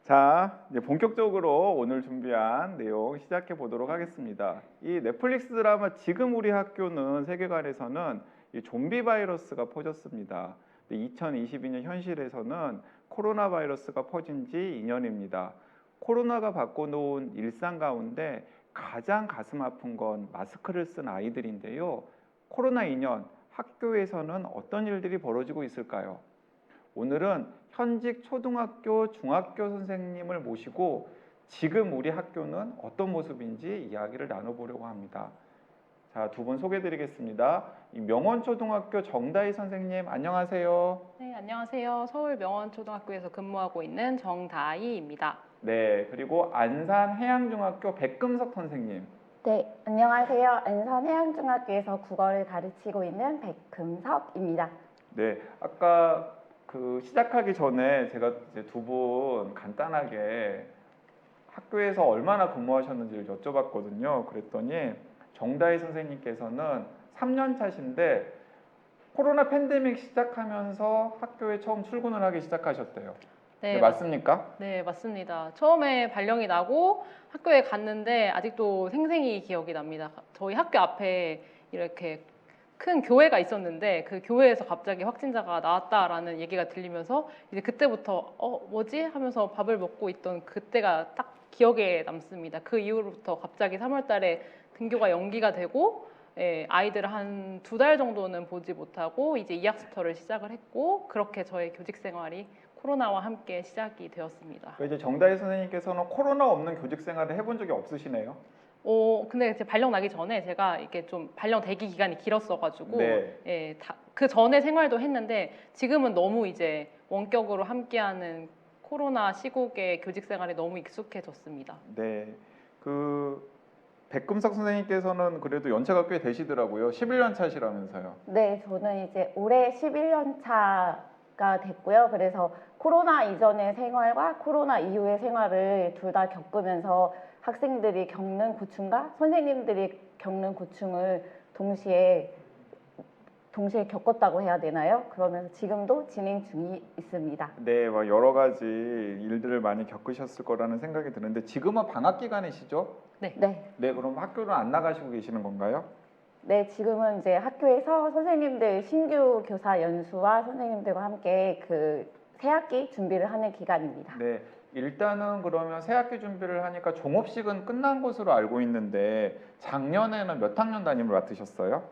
자, 이제 본격적으로 오늘 준비한 내용 시작해 보도록 하겠습니다. 이 넷플릭스 드라마 지금 우리 학교는 세계관에서는 이 좀비 바이러스가 퍼졌습니다. 2022년 현실에서는 코로나 바이러스가 퍼진 지 2년입니다. 코로나가 바꿔놓은 일상 가운데 가장 가슴 아픈 건 마스크를 쓴 아이들인데요. 코로나 2년 학교에서는 어떤 일들이 벌어지고 있을까요? 오늘은 현직 초등학교, 중학교 선생님을 모시고 지금 우리 학교는 어떤 모습인지 이야기를 나눠보려고 합니다. 자, 두 분 소개해드리겠습니다. 명원초등학교 정다희 선생님, 안녕하세요. 네, 안녕하세요. 서울 명원초등학교에서 근무하고 있는 정다희입니다. 네, 그리고 안산해양중학교 백금석 선생님. 네, 안녕하세요. 안산해양중학교에서 국어를 가르치고 있는 백금석입니다. 네, 아까 시작하기 전에 제가 이제 두 분 간단하게 학교에서 얼마나 근무하셨는지를 여쭤봤거든요. 그랬더니 정다희 선생님께서는 3년 차신데 코로나 팬데믹 시작하면서 학교에 처음 출근을 하기 시작하셨대요. 네, 맞습니까? 네, 맞습니다. 처음에 발령이 나고 학교에 갔는데 아직도 생생히 기억이 납니다. 저희 학교 앞에 이렇게 큰 교회가 있었는데 그 교회에서 갑자기 확진자가 나왔다라는 얘기가 들리면서 이제 그때부터 뭐지? 하면서 밥을 먹고 있던 그때가 딱 기억에 남습니다. 그 이후로부터 갑자기 3월 달에 등교가 연기가 되고 아이들 한 2달 정도는 보지 못하고 이제 2학스터를 시작을 했고 그렇게 저의 교직 생활이 코로나와 함께 시작이 되었습니다. 이제 정다희 선생님께서는 코로나 없는 교직 생활을 해본 적이 없으시네요. 근데 이제 발령 나기 전에 제가 이게 좀 발령 대기 기간이 길었어가지고 네. 그 전에 생활도 했는데 지금은 너무 이제 원격으로 함께하는 코로나 시국의 교직 생활에 너무 익숙해졌습니다. 네, 백금석 선생님께서는 그래도 연차가 꽤 되시더라고요. 11년 차시라면서요. 네, 저는 이제 올해 11년 차가 됐고요. 그래서 코로나 이전의 생활과 코로나 이후의 생활을 둘 다 겪으면서 학생들이 겪는 고충과 선생님들이 겪는 고충을 동시에 겪었다고 해야 되나요? 그러면서 지금도 진행 중이 있습니다. 네, 여러 가지 일들을 많이 겪으셨을 거라는 생각이 드는데 지금은 방학 기간이시죠? 네. 네, 그럼 학교는 안 나가시고 계시는 건가요? 네, 지금은 이제 학교에서 선생님들 신규 교사 연수와 선생님들과 함께 새학기 준비를 하는 기간입니다. 네, 일단은 그러면 새학기 준비를 하니까 종업식은 끝난 것으로 알고 있는데 작년에는 몇 학년 담임을 맡으셨어요?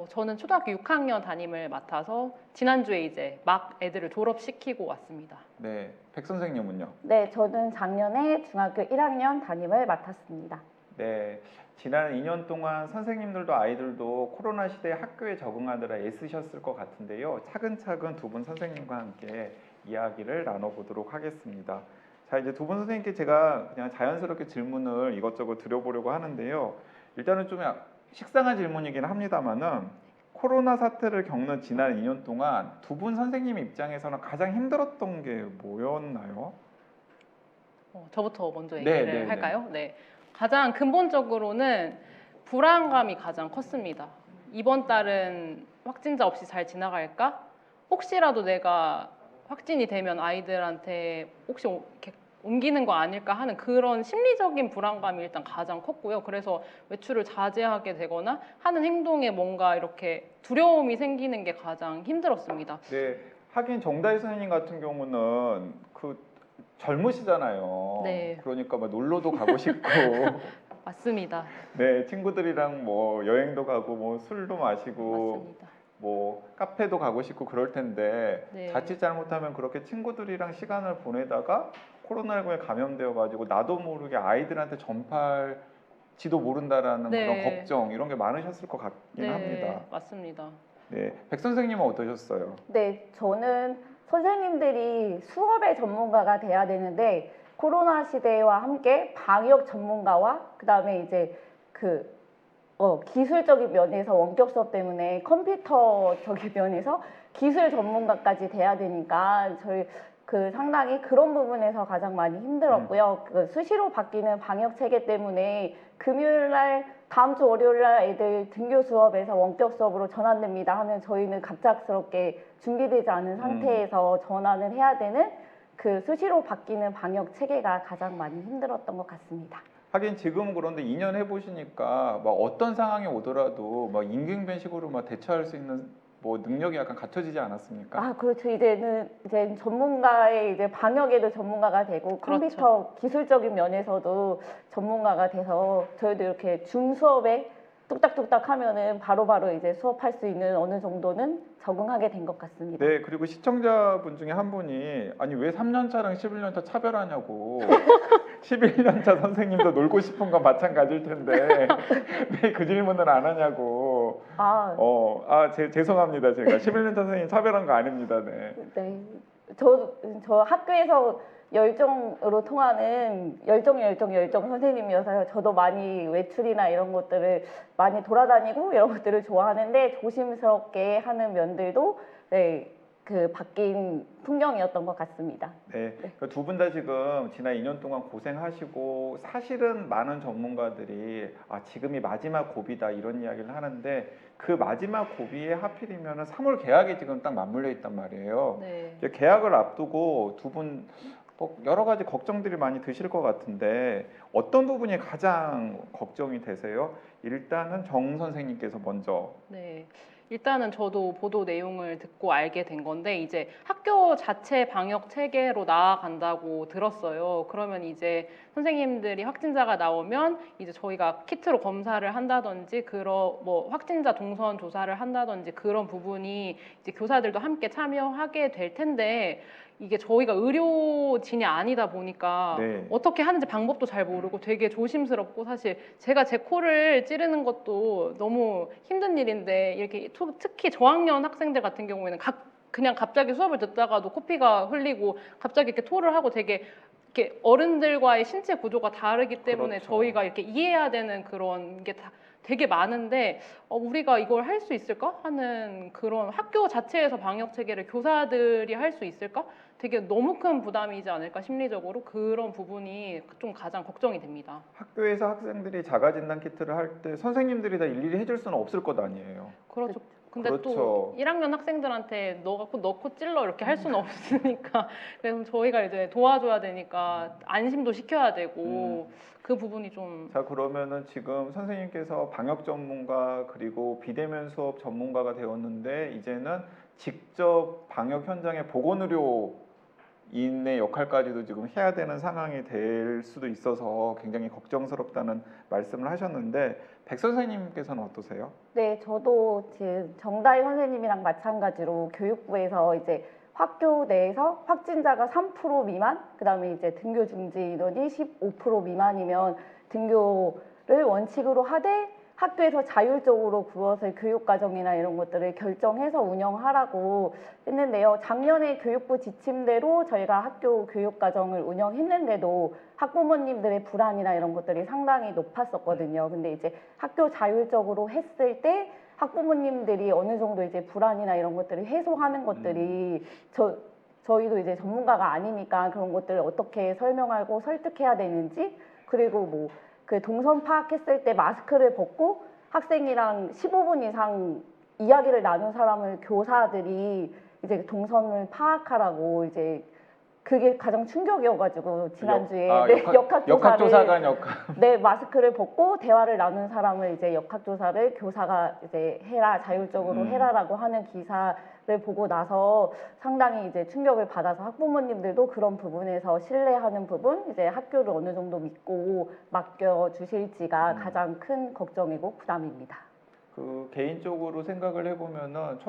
저는 초등학교 6학년 담임을 맡아서 지난주에 이제 막 애들을 졸업시키고 왔습니다. 네, 백 선생님은요? 네, 저는 작년에 중학교 1학년 담임을 맡았습니다. 네, 지난 2년 동안 선생님들도 아이들도 코로나 시대에 학교에 적응하느라 애쓰셨을 것 같은데요. 차근차근 두 분 선생님과 함께 이야기를 나눠보도록 하겠습니다. 자, 이제 두 분 선생님께 제가 그냥 자연스럽게 질문을 이것저것 드려보려고 하는데요. 일단은 좀 식상한 질문이긴 합니다만은 코로나 사태를 겪는 지난 2년 동안 두 분 선생님 입장에서는 가장 힘들었던 게 뭐였나요? 저부터 먼저 네, 얘기를 네, 할까요? 네. 가장 근본적으로는 불안감이 가장 컸습니다. 이번 달은 확진자 없이 잘 지나갈까? 혹시라도 내가 확진이 되면 아이들한테 혹시 이렇게 옮기는 거 아닐까 하는 그런 심리적인 불안감이 일단 가장 컸고요. 그래서 외출을 자제하게 되거나 하는 행동에 뭔가 이렇게 두려움이 생기는 게 가장 힘들었습니다. 네, 하긴 정다희 선생님 같은 경우는 젊으시잖아요. 네. 그러니까 놀러도 가고 싶고 맞습니다. 네, 친구들이랑 여행도 가고 술도 마시고 맞습니다. 카페도 가고 싶고 그럴 텐데 네. 자칫 잘못하면 그렇게 친구들이랑 시간을 보내다가 코로나19에 감염되어 가지고 나도 모르게 아이들한테 전파할지도 모른다라는 네. 그런 걱정 이런 게 많으셨을 것 같긴 합니다. 맞습니다. 네, 백 선생님은 어떠셨어요? 네, 저는 선생님들이 수업의 전문가가 돼야 되는데 코로나 시대와 함께 방역 전문가와 그다음에 이제 기술적인 면에서 원격 수업 때문에 컴퓨터적인 면에서 기술 전문가까지 돼야 되니까 저희 상당히 그런 부분에서 가장 많이 힘들었고요. 수시로 바뀌는 방역 체계 때문에 금요일날 다음 주 월요일날 애들 등교 수업에서 원격 수업으로 전환됩니다 하면 저희는 갑작스럽게 준비되지 않은 상태에서 전환을 해야 되는 그 수시로 바뀌는 방역 체계가 가장 많이 힘들었던 것 같습니다. 하긴 지금 그런데 2년 해보시니까 막 어떤 상황이 오더라도 막 임기응변식으로 막 대처할 수 있는 뭐 능력이 약간 갖춰지지 않았습니까? 아, 그렇죠. 이제 전문가의 이제 방역에도 전문가가 되고 컴퓨터 기술적인 면에서도 전문가가 돼서 저희도 이렇게 줌 수업에 뚝딱뚝딱 하면은 바로바로 이제 수업할 수 있는 어느 정도는 적응하게 된 것 같습니다. 네, 그리고 시청자분 중에 한 분이 아니 왜 3년차랑 11년차 차별하냐고 11년차 선생님도 놀고 싶은 건 마찬가지일 텐데 왜 그 질문을 안 하냐고 죄송합니다. 제가 11년차 선생님 차별한 거 아닙니다. 네. 네. 저 학교에서 열정으로 통하는 열정 선생님이어서요. 저도 많이 외출이나 이런 것들을 많이 돌아다니고 이런 것들을 좋아하는데 조심스럽게 하는 면들도 네, 그 바뀐 풍경이었던 것 같습니다. 네, 두 분 다 지금 지난 2년 동안 고생하시고 사실은 많은 전문가들이 지금이 마지막 고비다 이런 이야기를 하는데 그 마지막 고비에 하필이면 3월 개학이 지금 딱 맞물려 있단 말이에요. 네. 이제 개학을 앞두고 두 분 여러 가지 걱정들이 많이 드실 것 같은데 어떤 부분이 가장 걱정이 되세요? 일단은 정 선생님께서 먼저. 네. 일단은 저도 보도 내용을 듣고 알게 된 건데 이제 학교 자체 방역 체계로 나아간다고 들었어요. 그러면 이제 선생님들이 확진자가 나오면 이제 저희가 키트로 검사를 한다든지 그런 뭐 확진자 동선 조사를 한다든지 그런 부분이 이제 교사들도 함께 참여하게 될 텐데 이게 저희가 의료진이 아니다 보니까 네. 어떻게 하는지 방법도 잘 모르고 되게 조심스럽고 사실 제가 제 코를 찌르는 것도 너무 힘든 일인데 이렇게 특히 저학년 학생들 같은 경우에는 그냥 갑자기 수업을 듣다가도 코피가 흘리고 갑자기 이렇게 토를 하고 되게 이렇게 어른들과의 신체 구조가 다르기 때문에 그렇죠. 저희가 이렇게 이해해야 되는 그런 게 되게 많은데 우리가 이걸 할 수 있을까 하는 그런 학교 자체에서 방역 체계를 교사들이 할 수 있을까? 되게 너무 큰 부담이지 않을까 심리적으로 그런 부분이 좀 가장 걱정이 됩니다. 학교에서 학생들이 자가진단 키트를 할 때 선생님들이 다 일일이 해줄 수는 없을 것 아니에요. 그렇죠. 근데 그렇죠. 또 1학년 학생들한테 너 코 찔러 이렇게 할 수는 없으니까 그래서 저희가 이제 도와줘야 되니까 안심도 시켜야 되고 그 부분이 좀. 자, 그러면은 지금 선생님께서 방역 전문가 그리고 비대면 수업 전문가가 되었는데 이제는 직접 방역 현장의 보건의료인의 역할까지도 지금 해야 되는 상황이 될 수도 있어서 굉장히 걱정스럽다는 말씀을 하셨는데 백 선생님께서는 어떠세요? 네, 저도 지금 정다희 선생님이랑 마찬가지로 교육부에서 이제 학교 내에서 확진자가 3% 미만, 그다음에 이제 등교 중지 인원이 15% 미만이면 등교를 원칙으로 하되 학교에서 자율적으로 그것을 교육과정이나 이런 것들을 결정해서 운영하라고 했는데요. 작년에 교육부 지침대로 저희가 학교 교육과정을 운영했는데도 학부모님들의 불안이나 이런 것들이 상당히 높았었거든요. 근데 이제 학교 자율적으로 했을 때 학부모님들이 어느 정도 이제 불안이나 이런 것들을 해소하는 것들이 저희도 이제 전문가가 아니니까 그런 것들을 어떻게 설명하고 설득해야 되는지, 그리고 뭐 그 동선 파악했을 때 마스크를 벗고 학생이랑 15분 이상 이야기를 나눈 사람을 교사들이 이제 동선을 파악하라고 이제 그게 가장 충격이어가지고 지난주에 역학조사관 역할. 네, 마스크를 벗고 대화를 나눈 사람을 이제 역학조사를 교사가 이제 해라, 자율적으로 해라라고 하는 기사를 보고 나서 상당히 이제 충격을 받아서 학부모님들도 그런 부분에서 신뢰하는 부분, 이제 학교를 어느 정도 믿고 맡겨 주실지가 가장 큰 걱정이고 부담입니다. 그 개인적으로 생각을 해보면은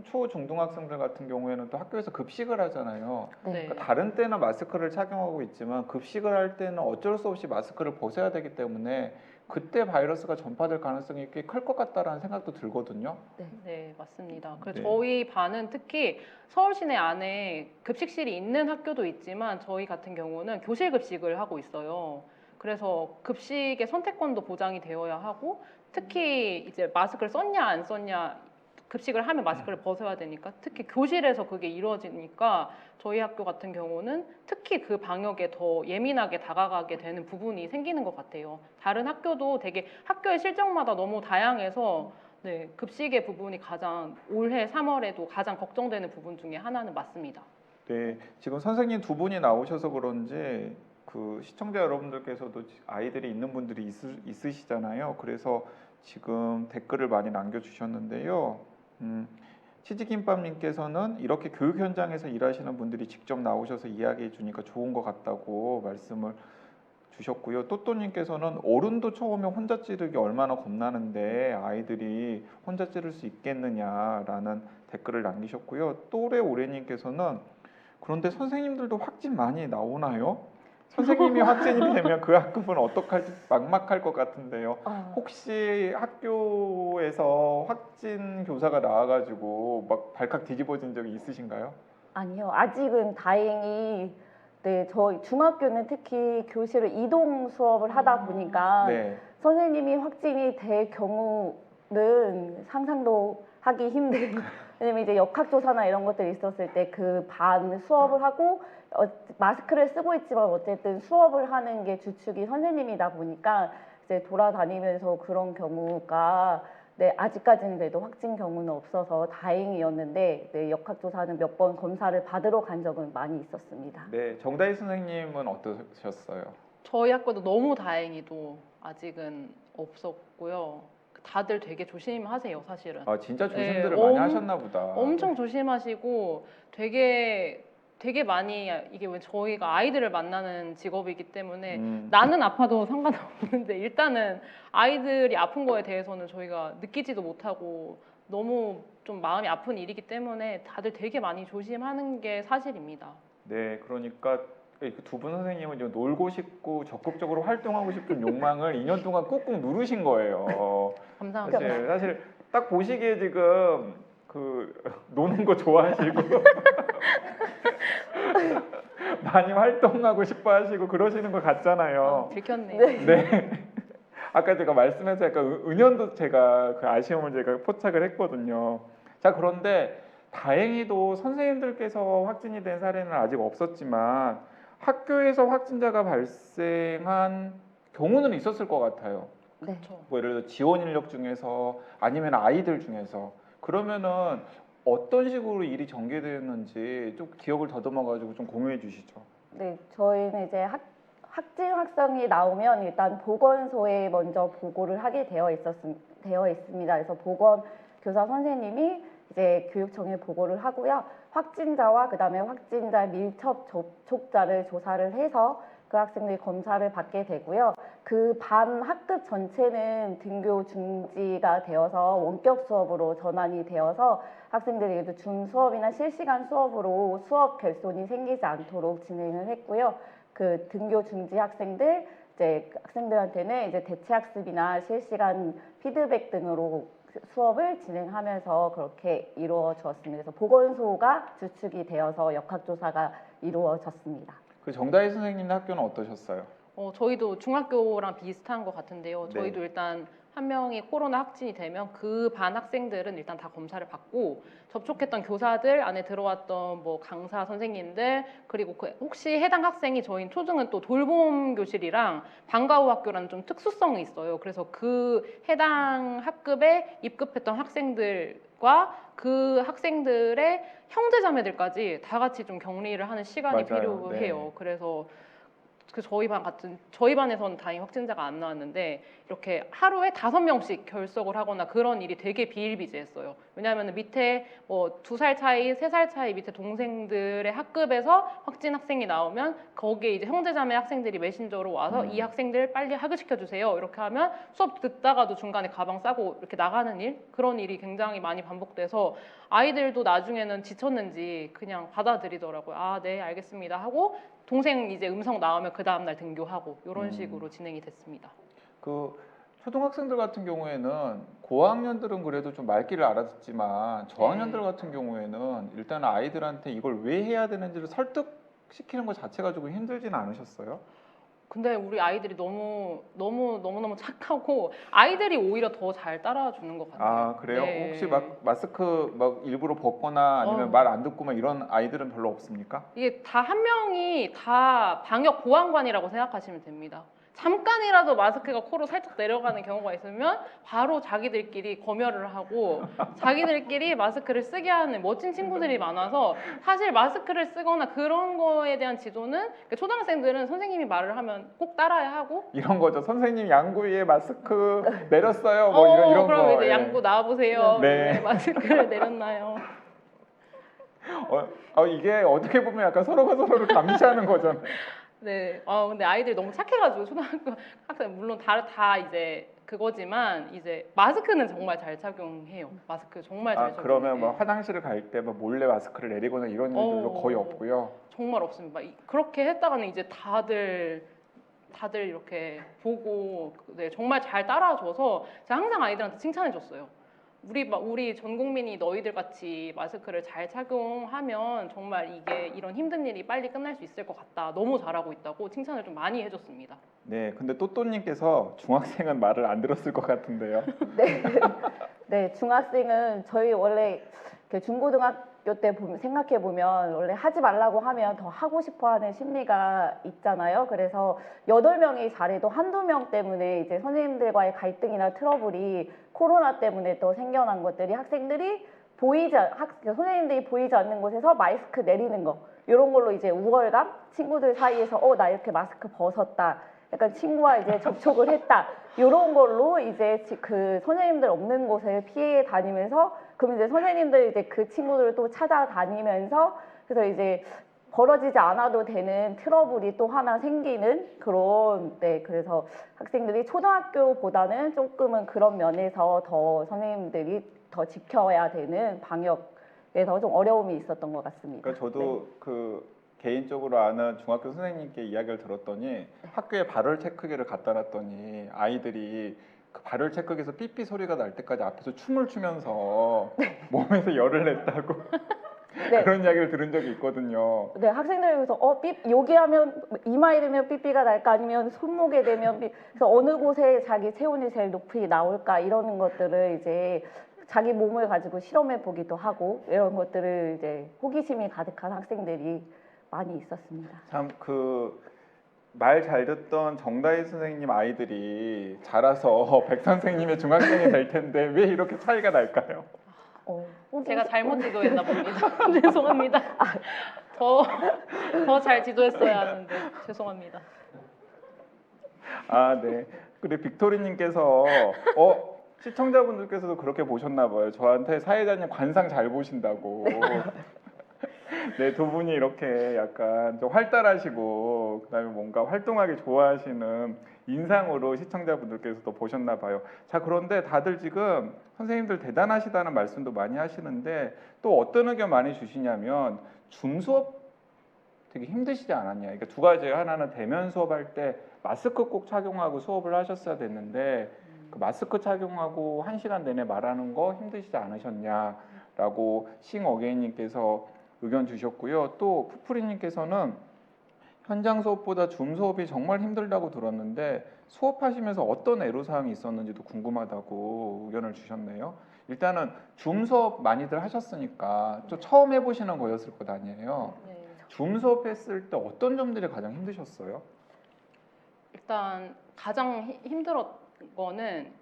초 중등학생들 같은 경우에는 또 학교에서 급식을 하잖아요. 네. 그러니까 다른 때는 마스크를 착용하고 있지만 급식을 할 때는 어쩔 수 없이 마스크를 벗어야 되기 때문에 그때 바이러스가 전파될 가능성이 꽤 클 것 같다라는 생각도 들거든요. 네, 맞습니다. 그래서 네. 저희 반은 특히 서울 시내 안에 급식실이 있는 학교도 있지만 저희 같은 경우는 교실 급식을 하고 있어요. 그래서 급식의 선택권도 보장이 되어야 하고 특히 이제 마스크를 썼냐 안 썼냐, 급식을 하면 마스크를 벗어야 되니까 특히 교실에서 그게 이루어지니까 저희 학교 같은 경우는 특히 그 방역에 더 예민하게 다가가게 되는 부분이 생기는 것 같아요. 다른 학교도 되게 학교의 실정마다 너무 다양해서 네, 급식의 부분이 가장 올해 3월에도 가장 걱정되는 부분 중에 하나는 맞습니다. 네, 지금 선생님 두 분이 나오셔서 그런지 그 시청자 여러분들께서도 아이들이 있는 분들이 있으시잖아요. 그래서 지금 댓글을 많이 남겨주셨는데요. 치즈김밥님께서는 이렇게 교육 현장에서 일하시는 분들이 직접 나오셔서 이야기해 주니까 좋은 것 같다고 말씀을 주셨고요. 또또님께서는 어른도 처음에 혼자 찌르기 얼마나 겁나는데 아이들이 혼자 찌를 수 있겠느냐라는 댓글을 남기셨고요. 또래 오래님께서는 그런데 선생님들도 확진 많이 나오나요? 선생님이 확진이 되면 그 학급은 어떡할지 막막할 것 같은데요. 혹시 학교에서 확진 교사가 나와가지고 막 발칵 뒤집어진 적이 있으신가요? 아니요, 아직은 다행히 네, 저희 중학교는 특히 교실을 이동 수업을 하다 보니까 네. 선생님이 확진이 될 경우는 상상도 하기 힘든. 왜냐면 이제 역학조사나 이런 것들이 있었을 때 그 반 수업을 하고 마스크를 쓰고 있지만 어쨌든 수업을 하는 게 주축이 선생님이다 보니까 이제 돌아다니면서 그런 경우가 네, 아직까지는 그래도 확진 경우는 없어서 다행이었는데 네, 역학조사는 몇 번 검사를 받으러 간 적은 많이 있었습니다. 네, 정다희 선생님은 어떠셨어요? 저희 학교도 너무 다행히도 아직은 없었고요. 다들 되게 조심하세요, 사실은. 아, 진짜 조심들을 네, 많이 하셨나 보다. 엄청 조심하시고 되게 많이 이게 왜 저희가 아이들을 만나는 직업이기 때문에 나는 아파도 상관없는데 일단은 아이들이 아픈 거에 대해서는 저희가 느끼지도 못하고 너무 좀 마음이 아픈 일이기 때문에 다들 되게 많이 조심하는 게 사실입니다. 네, 그러니까 두 분 선생님은 이제 놀고 싶고 적극적으로 활동하고 싶은 욕망을 2년 동안 꾹꾹 누르신 거예요. 감사합니다. 사실 딱 보시기에 지금 그 노는 거 좋아하시고 많이 활동하고 싶어 하시고 그러시는 것 같잖아요. 들켰네요. 네. 아까 제가 말씀해서 약간 은연도 제가 그 아쉬움을 제가 포착을 했거든요. 자, 그런데 다행히도 선생님들께서 확진이 된 사례는 아직 없었지만 학교에서 확진자가 발생한 경우는 있었을 것 같아요. 네. 그렇죠. 뭐 예를 들어 지원 인력 중에서 아니면 아이들 중에서 그러면은 어떤 식으로 일이 전개되었는지 좀 기억을 더듬어 가지고 좀 공유해 주시죠. 네, 저희는 이제 확진 확성이 나오면 일단 보건소에 먼저 보고를 하게 되어 있습니다. 그래서 보건교사 선생님이 이제 교육청에 보고를 하고요. 확진자와 그다음에 확진자 밀접 접촉자를 조사를 해서 그 학생들이 검사를 받게 되고요. 그 반 학급 전체는 등교 중지가 되어서 원격 수업으로 전환이 되어서 학생들에게도 줌 수업이나 실시간 수업으로 수업 결손이 생기지 않도록 진행을 했고요. 그 등교 중지 학생들 이제 학생들한테는 이제 대체 학습이나 실시간 피드백 등으로 수업을 진행하면서 그렇게 이루어졌습니다. 그래서 보건소가 주축이 되어서 역학조사가 이루어졌습니다. 그 정다희 선생님 학교는 어떠셨어요? 저희도 중학교랑 비슷한 것 같은데요. 네. 저희도 일단 한 명이 코로나 확진이 되면 그 반 학생들은 일단 다 검사를 받고 접촉했던 교사들 안에 들어왔던 뭐 강사 선생님들 그리고 그 혹시 해당 학생이 저희 초중은 또 돌봄 교실이랑 방과 후 학교라는 좀 특수성이 있어요. 그래서 그 해당 학급에 입급했던 학생들과 그 학생들의 형제자매들까지 다 같이 좀 격리를 하는 시간이 맞아요. 필요해요. 네. 그래서 그 저희 반에서는 다행히 확진자가 안 나왔는데 이렇게 하루에 5명씩 결석을 하거나 그런 일이 되게 비일비재했어요. 왜냐하면 밑에 뭐 2살 차이, 3살 차이 밑에 동생들의 학급에서 확진 학생이 나오면 거기에 이제 형제자매 학생들이 메신저로 와서 이 학생들 빨리 하교시켜 주세요. 이렇게 하면 수업 듣다가도 중간에 가방 싸고 이렇게 나가는 일 그런 일이 굉장히 많이 반복돼서 아이들도 나중에는 지쳤는지 그냥 받아들이더라고요. 아, 네, 알겠습니다 하고 동생 이제 음성 나오면 그 다음날 등교하고 이런 식으로 진행이 됐습니다. 그 초등학생들 같은 경우에는 고학년들은 그래도 좀 말귀를 알아듣지만 저학년들 같은 경우에는 일단 아이들한테 이걸 왜 해야 되는지를 설득시키는 것 자체가 조금 힘들지는 않으셨어요? 근데 우리 아이들이 너무 착하고 아이들이 오히려 더 잘 따라주는 것 같아요. 아, 그래요? 네. 혹시 막 마스크 막 일부러 벗거나 아니면 말 안 듣고 막 이런 아이들은 별로 없습니까? 이게 다 한 명이 다 방역 보안관이라고 생각하시면 됩니다. 잠깐이라도 마스크가 코로 살짝 내려가는 경우가 있으면 바로 자기들끼리 검열을 하고 자기들끼리 마스크를 쓰게 하는 멋진 친구들이 많아서 사실 마스크를 쓰거나 그런 거에 대한 지도는 그러니까 초등학생들은 선생님이 말을 하면 꼭 따라야 하고 이런 거죠. 선생님 양구 위에 마스크 내렸어요. 뭐 이런 그럼 거. 이제 예. 양구 나와보세요. 네. 왜 마스크를 내렸나요? 이게 어떻게 보면 약간 서로가 서로를 감시하는 거잖아요. 네. 근데 아이들이 너무 착해가지고 초등학교 학생 물론 다 이제 그거지만 이제 마스크는 정말 잘 착용해요. 마스크 정말 잘 착용해요. 그러면 뭐 화장실을 갈 때 뭐 몰래 마스크를 내리거나 이런 일들도 거의 없고요. 정말 없습니다. 그렇게 했다가는 이제 다들 이렇게 보고 네, 정말 잘 따라줘서 제가 항상 아이들한테 칭찬해줬어요. 우리 전 국민이 너희들 같이 마스크를 잘 착용하면 정말 이런 힘든 일이 빨리 끝날 수 있을 것 같다. 너무 잘하고 있다고 칭찬을 좀 많이 해줬습니다. 네, 근데 또또님께서 중학생은 말을 안 들었을 것 같은데요. 네. 네, 중학생은 저희 원래 중고등학교 때 생각해 보면 원래 하지 말라고 하면 더 하고 싶어 하는 심리가 있잖아요. 그래서 8명이 잘해도 한두 명 때문에 이제 선생님들과의 갈등이나 트러블이 코로나 때문에 또 생겨난 것들이 학생들이 선생님들이 보이지 않는 곳에서 마스크 내리는 거 이런 걸로 이제 우월감 친구들 사이에서 나 이렇게 마스크 벗었다. 약간 친구와 이제 접촉을 했다. 이런 걸로 이제 그 선생님들 없는 곳을 피해 다니면서 그럼 이제 선생님들 이제 그 친구들을 또 찾아다니면서 그래서 이제 벌어지지 않아도 되는 트러블이 또 하나 생기는 그런 그래서 학생들이 초등학교보다는 조금은 그런 면에서 더 선생님들이 더 지켜야 되는 방역에서 좀 어려움이 있었던 것 같습니다. 그러니까 저도 개인적으로 아는 중학교 선생님께 이야기를 들었더니 학교에 발열 체크기를 갖다 놨더니 아이들이 그 발열 체크기에서 삐삐 소리가 날 때까지 앞에서 춤을 추면서 몸에서 열을 냈다고 네. 그런 이야기를 들은 적이 있거든요. 네, 학생들에서 여기 하면 이마에 대면 삐삐가 날까 아니면 손목에 대면 그래서 어느 곳에 자기 체온이 제일 높이 나올까 이러는 것들을 이제 자기 몸을 가지고 실험해 보기도 하고 이런 것들을 이제 호기심이 가득한 학생들이 많이 있었습니다. 참 말 잘 듣던 정다희 선생님 아이들이 자라서 백 선생님의 중학생이 될 텐데 왜 이렇게 차이가 날까요? 제가 잘못 지도했나 봅니다. 죄송합니다. 더 잘 지도했어야 하는데 죄송합니다. 네. 그리고 빅토리님께서 시청자분들께서도 그렇게 보셨나 봐요. 저한테 사회자님 관상 잘 보신다고. 네, 두 분이 이렇게 약간 좀 활달하시고 그다음에 뭔가 활동하기 좋아하시는 인상으로 시청자분들께서도 보셨나 봐요. 자, 그런데 다들 지금 선생님들 대단하시다는 말씀도 많이 하시는데 또 어떤 의견 많이 주시냐면 줌 수업 되게 힘드시지 않았냐. 그러니까 두 가지예요. 하나는 대면 수업할 때 마스크 꼭 착용하고 수업을 하셨어야 됐는데 그 마스크 착용하고 1시간 내내 말하는 거 힘드시지 않으셨냐라고 싱어게인님께서 의견 주셨고요. 또 푸프리님께서는 현장 수업보다 줌 수업이 정말 힘들다고 들었는데 수업하시면서 어떤 애로사항이 있었는지도 궁금하다고 의견을 주셨네요. 일단은 줌 수업 많이들 하셨으니까 또 처음 해보시는 거였을 것 아니에요. 네. 줌 수업 했을 때 어떤 점들이 가장 힘드셨어요? 일단 가장 힘들었던 거는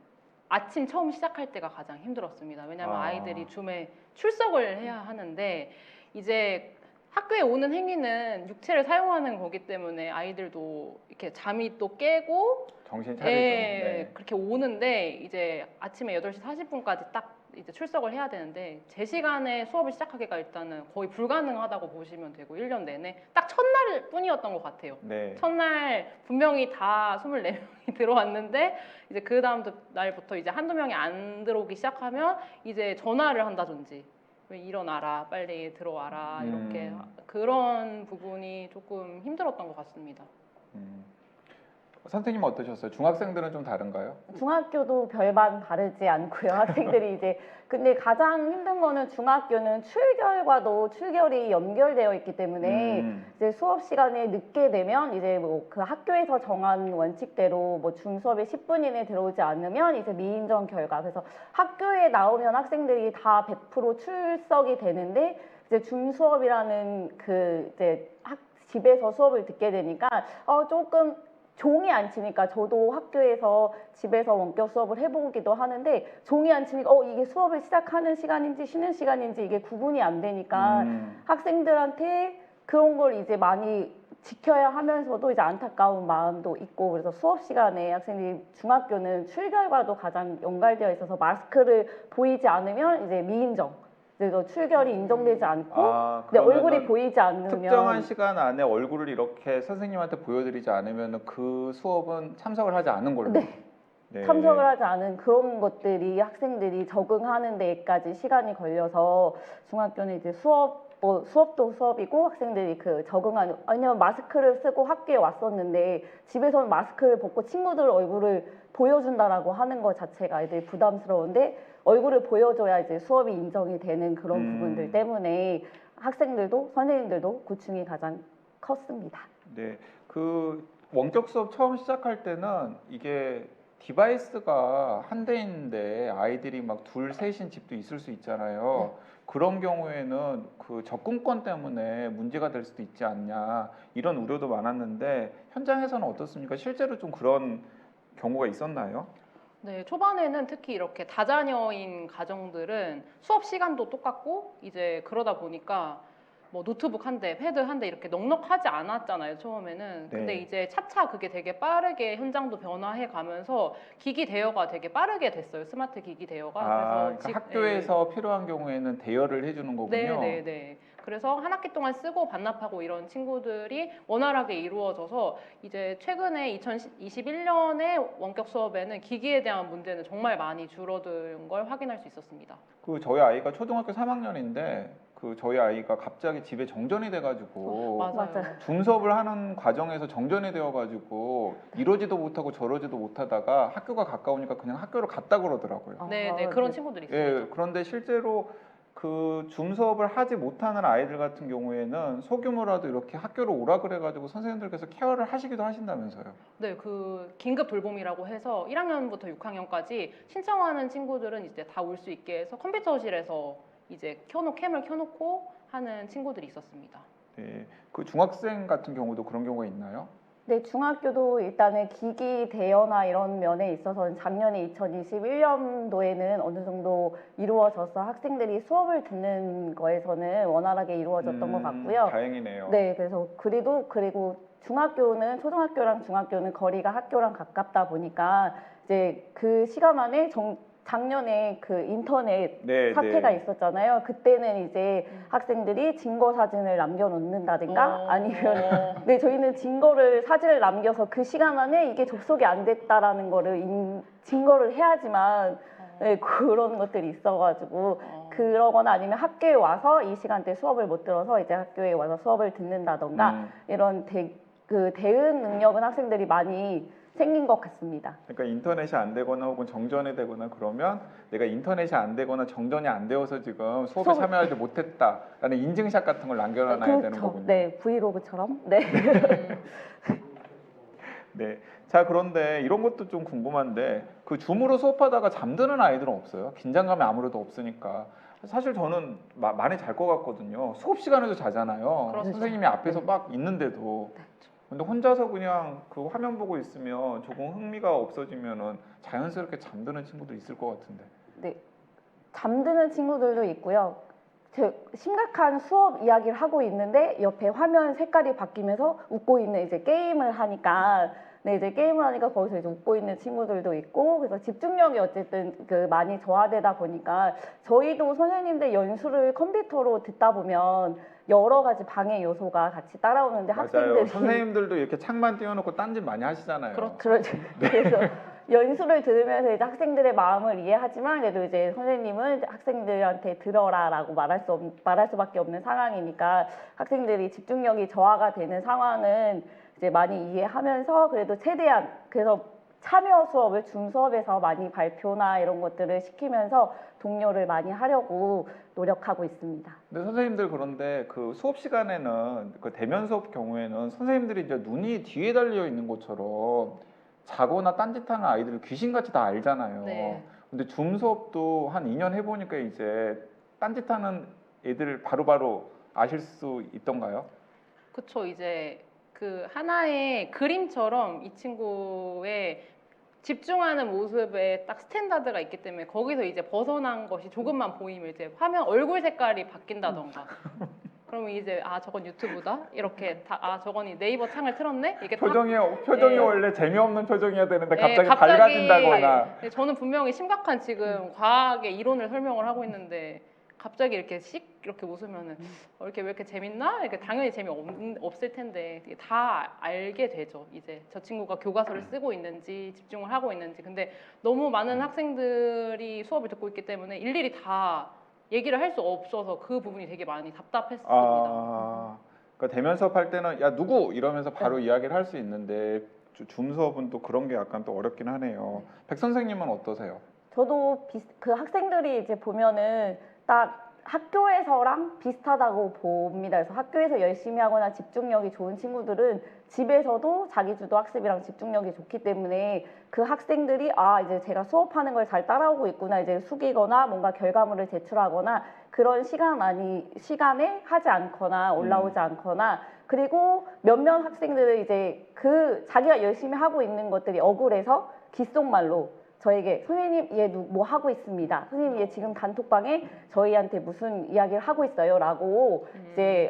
아침 처음 시작할 때가 가장 힘들었습니다. 왜냐하면 아이들이 줌에 출석을 해야 하는데 이제 학교에 오는 행위는 육체를 사용하는 거기 때문에 아이들도 이렇게 잠이 또 깨고 정신 차리죠. 네. 그렇게 오는데 이제 아침에 8시 40분까지 딱 이제 출석을 해야 되는데 제 시간에 수업을 시작하기가 일단은 거의 불가능하다고 보시면 되고 1년 내내 딱 첫날 뿐이었던 것 같아요. 네. 첫날 분명히 다 24명이 들어왔는데 이제 그 다음 날부터 이제 한두 명이 안 들어오기 시작하면 이제 전화를 한다든지 왜 일어나라 빨리 들어와라 이렇게 그런 부분이 조금 힘들었던 것 같습니다. 선생님은 어떠셨어요? 중학생들은 좀 다른가요? 중학교도 별반 다르지 않고요. 학생들이 이제 근데 가장 힘든 거는 중학교는 출결과도 출결이 연결되어 있기 때문에 이제 수업 시간에 늦게 되면 이제 뭐 그 학교에서 정한 원칙대로 뭐 줌 수업에 10분 이내 들어오지 않으면 이제 미인정 결과. 그래서 학교에 나오면 학생들이 다 100% 출석이 되는데 이제 줌 수업이라는 그 이제 집에서 수업을 듣게 되니까 조금 종이 안 치니까 저도 학교에서 집에서 원격 수업을 해보기도 하는데 종이 안 치니까 이게 수업을 시작하는 시간인지 쉬는 시간인지 이게 구분이 안 되니까 학생들한테 그런 걸 이제 많이 지켜야 하면서도 이제 안타까운 마음도 있고 그래서 수업 시간에 학생들이 중학교는 출결과도 가장 연관되어 있어서 마스크를 보이지 않으면 이제 미인정 그래서 출결이 인정되지 않고 근데 얼굴이 그러면은 보이지 않으면 특정한 시간 안에 얼굴을 이렇게 선생님한테 보여드리지 않으면 그 수업은 참석을 하지 않은 걸로. 네. 네. 참석을 하지 않은 그런 것들이 학생들이 적응하는 데까지 시간이 걸려서 중학교는 이제 수업도 수업이고 학생들이 그 적응하는 왜냐면 마스크를 쓰고 학교에 왔었는데 집에서는 마스크를 벗고 친구들 얼굴을 보여준다라고 하는 것 자체가 애들이 부담스러운데 얼굴을 보여줘야 이제 수업이 인정이 되는 그런 부분들 때문에 학생들도 선생님들도 고충이 가장 컸습니다. 네. 그 원격 수업 처음 시작할 때는 이게 디바이스가 한 대인데 아이들이 막 둘, 셋인 집도 있을 수 있잖아요. 그런 경우에는 그 접근권 때문에 문제가 될 수도 있지 않냐 이런 우려도 많았는데 현장에서는 어떻습니까? 실제로 좀 그런 경우가 있었나요? 네, 초반에는 특히 이렇게 다자녀인 가정들은 수업 시간도 똑같고 이제 그러다 보니까 뭐 노트북 한 대, 패드 한 대 이렇게 넉넉하지 않았잖아요, 처음에는. 근데 네. 이제 차차 그게 되게 빠르게 현장도 변화해 가면서 기기 대여가 되게 빠르게 됐어요. 스마트 기기 대여가. 그러니까 학교에서 필요한 경우에는 대여를 해주는 거군요. 네. 그래서 한 학기 동안 쓰고 반납하고 이런 친구들이 원활하게 이루어져서 이제 최근에 2021년에 원격 수업에는 기기에 대한 문제는 정말 많이 줄어든 걸 확인할 수 있었습니다. 그 저희 아이가 초등학교 3학년인데 그 저희 아이가 갑자기 집에 정전이 돼가지고 맞아요. 줌 수업을 하는 과정에서 정전이 되어가지고 이러지도 못하고 저러지도 못하다가 학교가 가까우니까 그냥 학교를 갔다 그러더라고요. 네, 그런 친구들이 있어요. 예, 그런데 실제로 그 줌 수업을 하지 못하는 아이들 같은 경우에는 소규모라도 이렇게 학교로 오라 그래가지고 선생님들께서 케어를 하시기도 하신다면서요. 네, 그 긴급 돌봄이라고 해서 1학년부터 6학년까지 신청하는 친구들은 이제 다 올 수 있게 해서 컴퓨터실에서 이제 캠을 켜놓고 하는 친구들이 있었습니다. 네, 그 중학생 같은 경우도 그런 경우가 있나요? 네, 중학교도 일단은 기기 대여나 이런 면에 있어서는 작년에 2021년도에는 어느 정도 이루어져서 학생들이 수업을 듣는 거에서는 원활하게 이루어졌던 것 같고요. 다행이네요. 네, 그래서 그리고 중학교는 초등학교랑 중학교는 거리가 학교랑 가깝다 보니까 이제 그 시간 안에 작년에 그 인터넷 사태가 있었잖아요. 그때는 이제 학생들이 증거 사진을 남겨놓는다든가 아니면 네 저희는 사진을 남겨서 그 시간 안에 이게 접속이 안 됐다라는 거를 증거를 해야지만 네, 그런 것들이 있어가지고 그러거나 아니면 학교에 와서 이 시간대 수업을 못 들어서 이제 학교에 와서 수업을 듣는다던가 이런 대응 능력은 학생들이 많이 생긴 것 같습니다. 그러니까 인터넷이 안 되거나 혹은 정전이 되거나 그러면 내가 인터넷이 안 되거나 정전이 안 되어서 지금 수업에 참여하지 못했다라는 인증샷 같은 걸 남겨놔야 되는 거군요. 네, 브이로그처럼. 네. 네. 자, 그런데 이런 것도 좀 궁금한데 그 줌으로 수업하다가 잠드는 아이들은 없어요? 긴장감이 아무래도 없으니까. 사실 저는 많이 잘 것 같거든요. 수업 시간에도 자잖아요. 그렇죠. 선생님이 앞에서 막 있는데도. 근데 혼자서 그냥 그 화면 보고 있으면 조금 흥미가 없어지면은 자연스럽게 잠드는 친구도 있을 것 같은데. 네, 잠드는 친구들도 있고요. 심각한 수업 이야기를 하고 있는데 옆에 화면 색깔이 바뀌면서 웃고 있는 이제 게임을 하니까 거기서 이제 웃고 있는 친구들도 있고 그래서 집중력이 어쨌든 많이 저하되다 보니까 저희도 선생님들 연수를 컴퓨터로 듣다 보면 여러 가지 방해 요소가 같이 따라오는데 맞아요. 학생들이 선생님들도 이렇게 창만 띄워놓고 딴짓 많이 하시잖아요. 그렇죠. 그래서 연수를 들으면서 이제 학생들의 마음을 이해하지만 그래도 이제 선생님은 학생들한테 들어라라고 말할 수밖에 없는 상황이니까 학생들이 집중력이 저하가 되는 상황은 이제 많이 이해하면서 그래도 최대한 그래서 참여 수업을 줌 수업에서 많이 발표나 이런 것들을 시키면서 독려를 많이 하려고 노력하고 있습니다. 근데 선생님들 그런데 그 수업 시간에는 그 대면 수업 경우에는 선생님들이 이제 눈이 뒤에 달려 있는 것처럼 자거나 딴짓하는 아이들을 귀신같이 다 알잖아요. 네. 근데 줌 수업도 한 2년 해보니까 이제 딴짓하는 애들 바로바로 아실 수 있던가요? 그쵸. 이제 그 하나의 그림처럼 이 친구의 집중하는 모습에 딱 스탠다드가 있기 때문에 거기서 이제 벗어난 것이 조금만 보이면 이제 화면 얼굴 색깔이 바뀐다던가 그러면 이제 아 저건 유튜브다 이렇게 아 저건 네이버 창을 틀었네 이게 딱 표정이 네. 원래 재미없는 표정이어야 되는데 네, 갑자기 밝아진다거나. 네, 저는 분명히 심각한 지금 과학의 이론을 설명을 하고 있는데 갑자기 이렇게 이렇게 웃으면은 이렇게 왜 이렇게 재밌나? 이렇게 당연히 없을 텐데 이게 다 알게 되죠. 이제 저 친구가 교과서를 쓰고 있는지 집중을 하고 있는지. 근데 너무 많은 학생들이 수업을 듣고 있기 때문에 일일이 다 얘기를 할 수 없어서 그 부분이 되게 많이 답답했습니다. 그러니까 대면 수업할 때는 야 누구 이러면서 바로 이야기를 할 수 있는데 줌 수업은 또 그런 게 약간 또 어렵긴 하네요. 백 선생님은 어떠세요? 저도 그 학생들이 이제 보면은 딱 학교에서랑 비슷하다고 봅니다. 그래서 학교에서 열심히 하거나 집중력이 좋은 친구들은 집에서도 자기주도 학습이랑 집중력이 좋기 때문에 그 학생들이 아 이제 제가 수업하는 걸 잘 따라오고 있구나 이제 숙이거나 뭔가 결과물을 제출하거나 그런 시간에 하지 않거나 올라오지 않거나 그리고 몇몇 학생들은 이제 그 자기가 열심히 하고 있는 것들이 억울해서 귓속말로 저에게 선생님 얘 뭐 하고 있습니다. 선생님 얘 지금 단톡방에 저희한테 무슨 이야기를 하고 있어요 라고 이제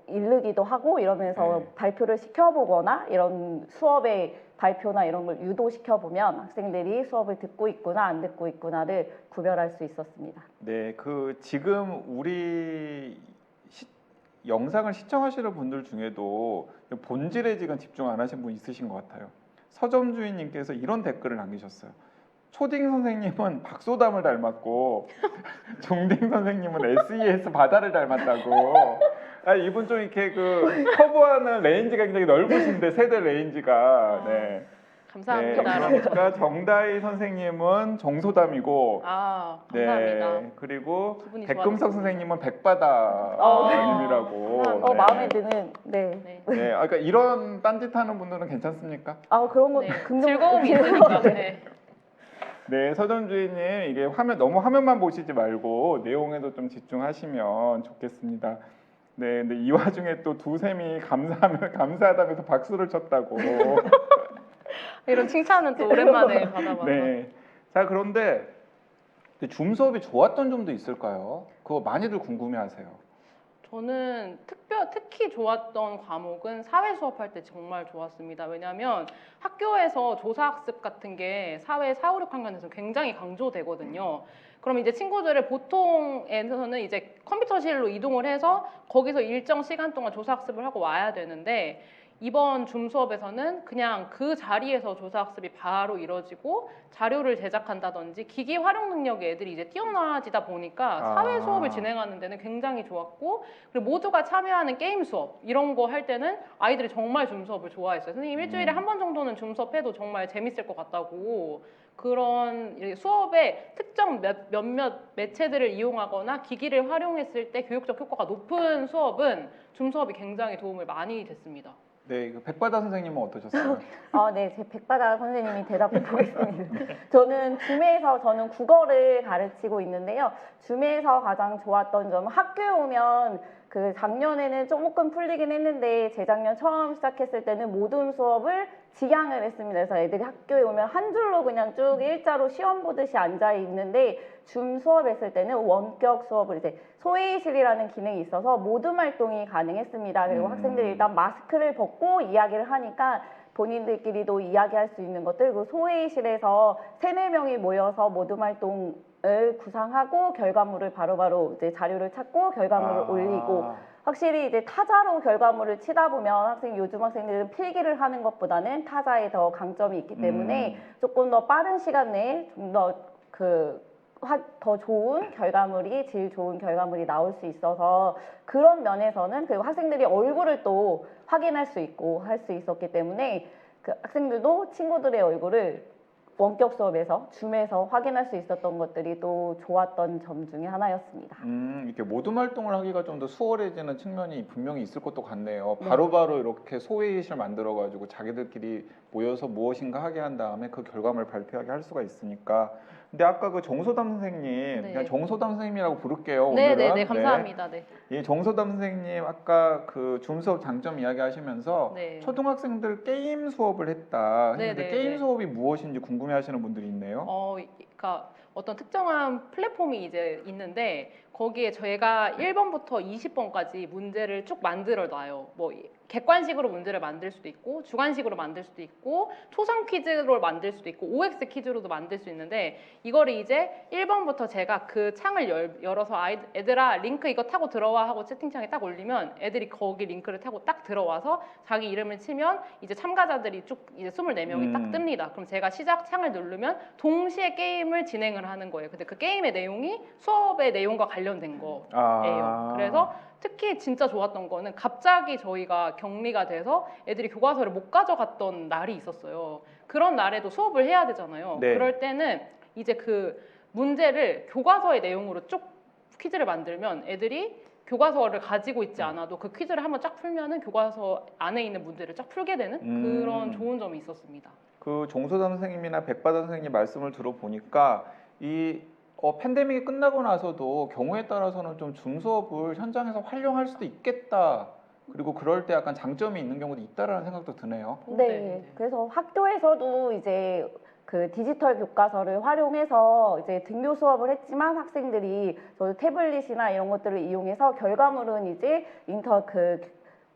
이르기도 하고 이러면서 발표를 시켜보거나 이런 수업의 발표나 이런 걸 유도시켜보면 학생들이 수업을 듣고 있구나 안 듣고 있구나를 구별할 수 있었습니다. 네, 그 지금 우리 영상을 시청하시는 분들 중에도 본질에 지금 집중 안 하신 분 있으신 것 같아요. 서점 주인님께서 이런 댓글을 남기셨어요. 초딩 선생님은 박소담을 닮았고 중딩 선생님은 SES 바다를 닮았다고. 아, 이분 좀 이렇게 그 커버하는 레인지가 굉장히 넓으신데 세대 레인지가. 네. 감사합니다. 네, 그러니까 정다희 선생님은 정소담이고, 아 감사합니다. 네, 그리고 기분이 백금석 좋아졌습니다. 선생님은 백바다님이라고. 네. 마음에 드는 네. 네. 네, 그러니까 이런 딴짓하는 분들은 괜찮습니까? 그런 거 네. 긍정 즐거움이 있으니까. 네. 네, 서점 주인님 이게 너무 화면만 보시지 말고 내용에도 좀 집중하시면 좋겠습니다. 네, 근데 이 와중에 또 두 쌤이 감사하다면서 박수를 쳤다고. 이런 칭찬은 또 오랜만에 받아봐서. 네. 자, 그런데 줌 수업이 좋았던 점도 있을까요? 그거 많이들 궁금해하세요. 저는 특히 좋았던 과목은 사회 수업할 때 정말 좋았습니다. 왜냐하면 학교에서 조사학습 같은 게 사회 4, 5, 6학년에서 굉장히 강조되거든요. 그럼 이제 친구들을 보통에서는 이제 컴퓨터실로 이동을 해서 거기서 일정 시간 동안 조사학습을 하고 와야 되는데 이번 줌 수업에서는 그냥 그 자리에서 조사학습이 바로 이루어지고 자료를 제작한다든지 기기 활용 능력이 애들이 이제 뛰어나지다 보니까 사회 수업을 진행하는 데는 굉장히 좋았고 그리고 모두가 참여하는 게임 수업 이런 거 할 때는 아이들이 정말 줌 수업을 좋아했어요. 선생님 일주일에 한 번 정도는 줌 수업 해도 정말 재밌을 것 같다고 그런 수업에 특정 몇몇 매체들을 이용하거나 기기를 활용했을 때 교육적 효과가 높은 수업은 줌 수업이 굉장히 도움을 많이 됐습니다. 네, 백바다 선생님은 어떠셨어요? 네, 제 백바다 선생님이 대답해 보겠습니다. 저는 국어를 가르치고 있는데요. 줌에서 가장 좋았던 점은 학교에 오면 그 작년에는 조금 풀리긴 했는데 재작년 처음 시작했을 때는 모든 수업을 지향을 했습니다. 그래서 애들이 학교에 오면 한 줄로 그냥 쭉 일자로 시험 보듯이 앉아 있는데 줌 수업했을 때는 원격 수업을 이제 소회의실이라는 기능이 있어서 모둠 활동이 가능했습니다. 그리고 학생들이 일단 마스크를 벗고 이야기를 하니까 본인들끼리도 이야기할 수 있는 것들 그리고 소회의실에서 3-4명이 모여서 모둠 활동을 구상하고 결과물을 바로바로 이제 자료를 찾고 결과물을 올리고 확실히 이제 타자로 결과물을 치다 보면 요즘 학생들은 필기를 하는 것보다는 타자에 더 강점이 있기 때문에 조금 더 빠른 시간 내에 좀 더 좋은 결과물이 질 좋은 결과물이 나올 수 있어서 그런 면에서는 그리고 학생들이 얼굴을 또 확인할 수 있고 할 수 있었기 때문에 그 학생들도 친구들의 얼굴을 원격 수업에서 줌에서 확인할 수 있었던 것들이 또 좋았던 점 중에 하나였습니다. 이렇게 모둠 활동을 하기가 좀 더 수월해지는 측면이 분명히 있을 것도 같네요. 네. 바로바로 이렇게 소회의실 만들어가지고 자기들끼리 모여서 무엇인가 하게 한 다음에 그 결과물을 발표하게 할 수가 있으니까. 근데 아까 그 정소담 선생님, 네. 그냥 정소담 선생님이라고 부를게요. 네, 오늘은. 네, 네, 감사합니다. 네. 이 정소담 선생님 아까 그 줌 수업 장점 이야기하시면서 네. 초등학생들 게임 수업을 했다. 네, 했는데 네, 게임 네. 수업이 무엇인지 궁금해하시는 분들이 있네요. 그러니까 어떤 특정한 플랫폼이 이제 있는데 거기에 저희가 1번부터 20번까지 문제를 쭉 만들어 놔요. 뭐 객관식으로 문제를 만들 수도 있고 주관식으로 만들 수도 있고 초성 퀴즈로 만들 수도 있고 OX 퀴즈로도 만들 수 있는데 이거를 이제 1번부터 제가 그 창을 열어서 애들아 링크 이거 타고 들어와 하고 채팅창에 딱 올리면 애들이 거기 링크를 타고 딱 들어와서 자기 이름을 치면 이제 참가자들이 쭉 이제 24명이 딱 뜹니다. 그럼 제가 시작 창을 누르면 동시에 게임을 진행을 하는 거예요. 근데 그 게임의 내용이 수업의 내용과 관련된 거예요. 그래서 특히 진짜 좋았던 거는 갑자기 저희가 격리가 돼서 애들이 교과서를 못 가져갔던 날이 있었어요. 그런 날에도 수업을 해야 되잖아요. 네. 그럴 때는 이제 그 문제를 교과서의 내용으로 쭉 퀴즈를 만들면 애들이 교과서를 가지고 있지 않아도 그 퀴즈를 한번 쫙 풀면은 교과서 안에 있는 문제를 쫙 풀게 되는 그런 좋은 점이 있었습니다. 그 종소담 선생님이나 백바다 선생님 말씀을 들어보니까 이 팬데믹이 끝나고 나서도 경우에 따라서는 좀 줌 수업을 현장에서 활용할 수도 있겠다. 그리고 그럴 때 약간 장점이 있는 경우도 있다라는 생각도 드네요. 네, 그래서 학교에서도 이제 그 디지털 교과서를 활용해서 이제 등교 수업을 했지만 학생들이 저도 태블릿이나 이런 것들을 이용해서 결과물은 이제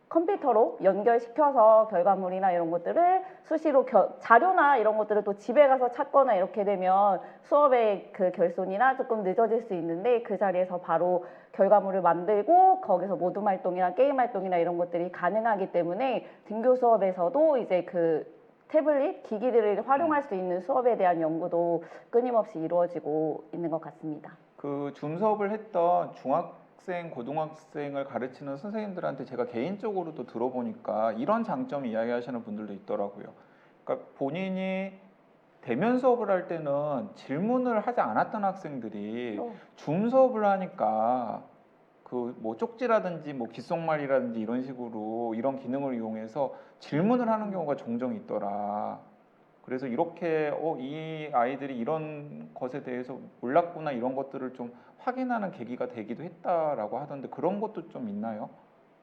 컴퓨터로 연결시켜서 결과물이나 이런 것들을 수시로 자료나 이런 것들을 또 집에 가서 찾거나 이렇게 되면 수업의 그 결손이나 조금 늦어질 수 있는데 그 자리에서 바로 결과물을 만들고 거기서 모둠 활동이나 게임 활동이나 이런 것들이 가능하기 때문에 등교 수업에서도 이제 그 태블릿 기기들을 활용할 수 있는 수업에 대한 연구도 끊임없이 이루어지고 있는 것 같습니다. 그 줌 수업을 했던 중학생, 고등학생을 가르치는 선생님들한테 제가 개인적으로도 들어보니까 이런 장점 이야기하시는 분들도 있더라고요. 그러니까 본인이 대면 수업을 할 때는 질문을 하지 않았던 학생들이 줌 수업을 하니까 그 뭐 쪽지라든지 뭐 귓속말이라든지 이런 식으로 이런 기능을 이용해서 질문을 하는 경우가 종종 있더라. 그래서 이렇게 이 아이들이 이런 것에 대해서 몰랐구나 이런 것들을 좀 확인하는 계기가 되기도 했다라고 하던데 그런 것도 좀 있나요?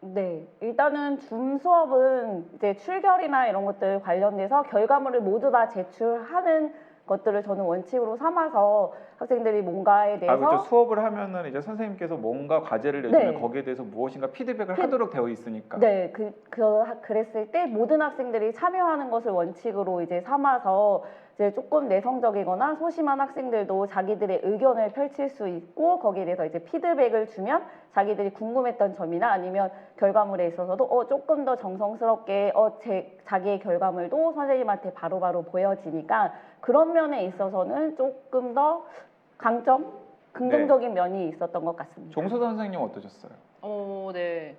네, 일단은 줌 수업은 이제 출결이나 이런 것들 관련돼서 결과물을 모두 다 제출하는 것들을 저는 원칙으로 삼아서 학생들이 뭔가에 대해서 그렇죠. 수업을 하면은 이제 선생님께서 뭔가 과제를 내주면 네. 거기에 대해서 무엇인가 피드백을 하도록 되어 있으니까. 네, 그랬을 때 모든 학생들이 참여하는 것을 원칙으로 이제 삼아서 이제 조금 내성적이거나 소심한 학생들도 자기들의 의견을 펼칠 수 있고 거기에 대해서 이제 피드백을 주면 자기들이 궁금했던 점이나 아니면 결과물에 있어서도 조금 더 정성스럽게 자기의 결과물도 선생님한테 바로바로 보여지니까 그런 면에 있어서는 조금 더 긍정적인 면이 있었던 것 같습니다. 종서 선생님 어떠셨어요? 네.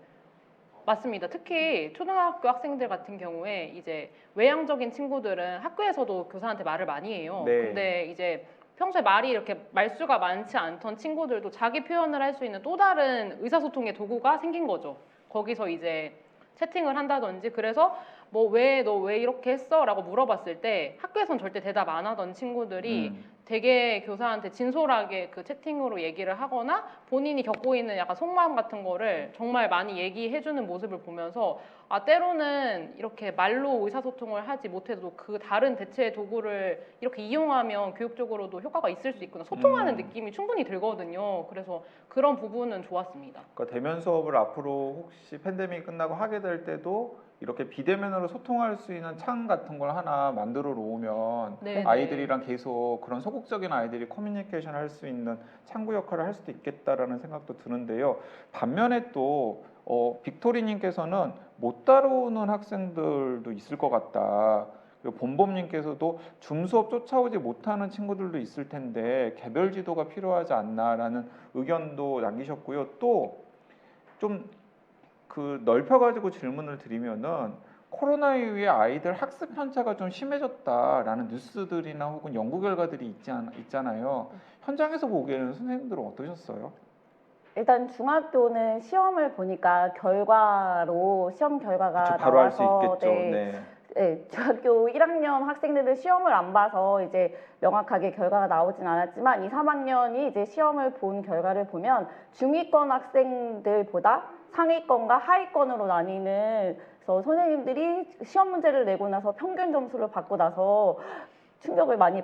맞습니다. 특히 초등학교 학생들 같은 경우에 이제 외향적인 친구들은 학교에서도 교사한테 말을 많이 해요. 네. 근데 이제 평소에 말이 이렇게 말수가 많지 않던 친구들도 자기 표현을 할 수 있는 또 다른 의사소통의 도구가 생긴 거죠. 거기서 이제 채팅을 한다든지 그래서 뭐 너 왜 이렇게 했어? 라고 물어봤을 때 학교에선 절대 대답 안 하던 친구들이 되게 교사한테 진솔하게 그 채팅으로 얘기를 하거나 본인이 겪고 있는 약간 속마음 같은 거를 정말 많이 얘기해주는 모습을 보면서 때로는 이렇게 말로 의사소통을 하지 못해도 그 다른 대체 도구를 이렇게 이용하면 교육적으로도 효과가 있을 수 있구나 소통하는 느낌이 충분히 들거든요. 그래서 그런 부분은 좋았습니다. 그러니까 대면 수업을 앞으로 혹시 팬데믹이 끝나고 하게 될 때도 이렇게 비대면으로 소통할 수 있는 창 같은 걸 하나 만들어 놓으면 네, 아이들이랑 계속 그런 소극적인 아이들이 커뮤니케이션 할 수 있는 창구 역할을 할 수도 있겠다라는 생각도 드는데요. 반면에 또 빅토리님께서는 못 따라오는 학생들도 있을 것 같다. 그리고 본범님께서도 줌 수업 쫓아오지 못하는 친구들도 있을 텐데 개별 지도가 필요하지 않나라는 의견도 남기셨고요. 또 좀 그 넓혀가지고 질문을 드리면은 코로나 이후에 아이들 학습 편차가 좀 심해졌다라는 뉴스들이나 혹은 연구 결과들이 있잖아요. 현장에서 보기에는 선생님들은 어떠셨어요? 일단 중학교는 시험을 보니까 시험 결과가 그쵸, 바로 알 수 나와서 있겠죠. 네. 네, 중학교 1학년 학생들은 시험을 안 봐서 이제 명확하게 결과가 나오진 않았지만 2, 3학년이 이제 시험을 본 결과를 보면 중위권 학생들보다 상위권과 하위권으로 나뉘는, 그래서 선생님들이 시험 문제를 내고 나서 평균 점수를 받고 나서 충격을 많이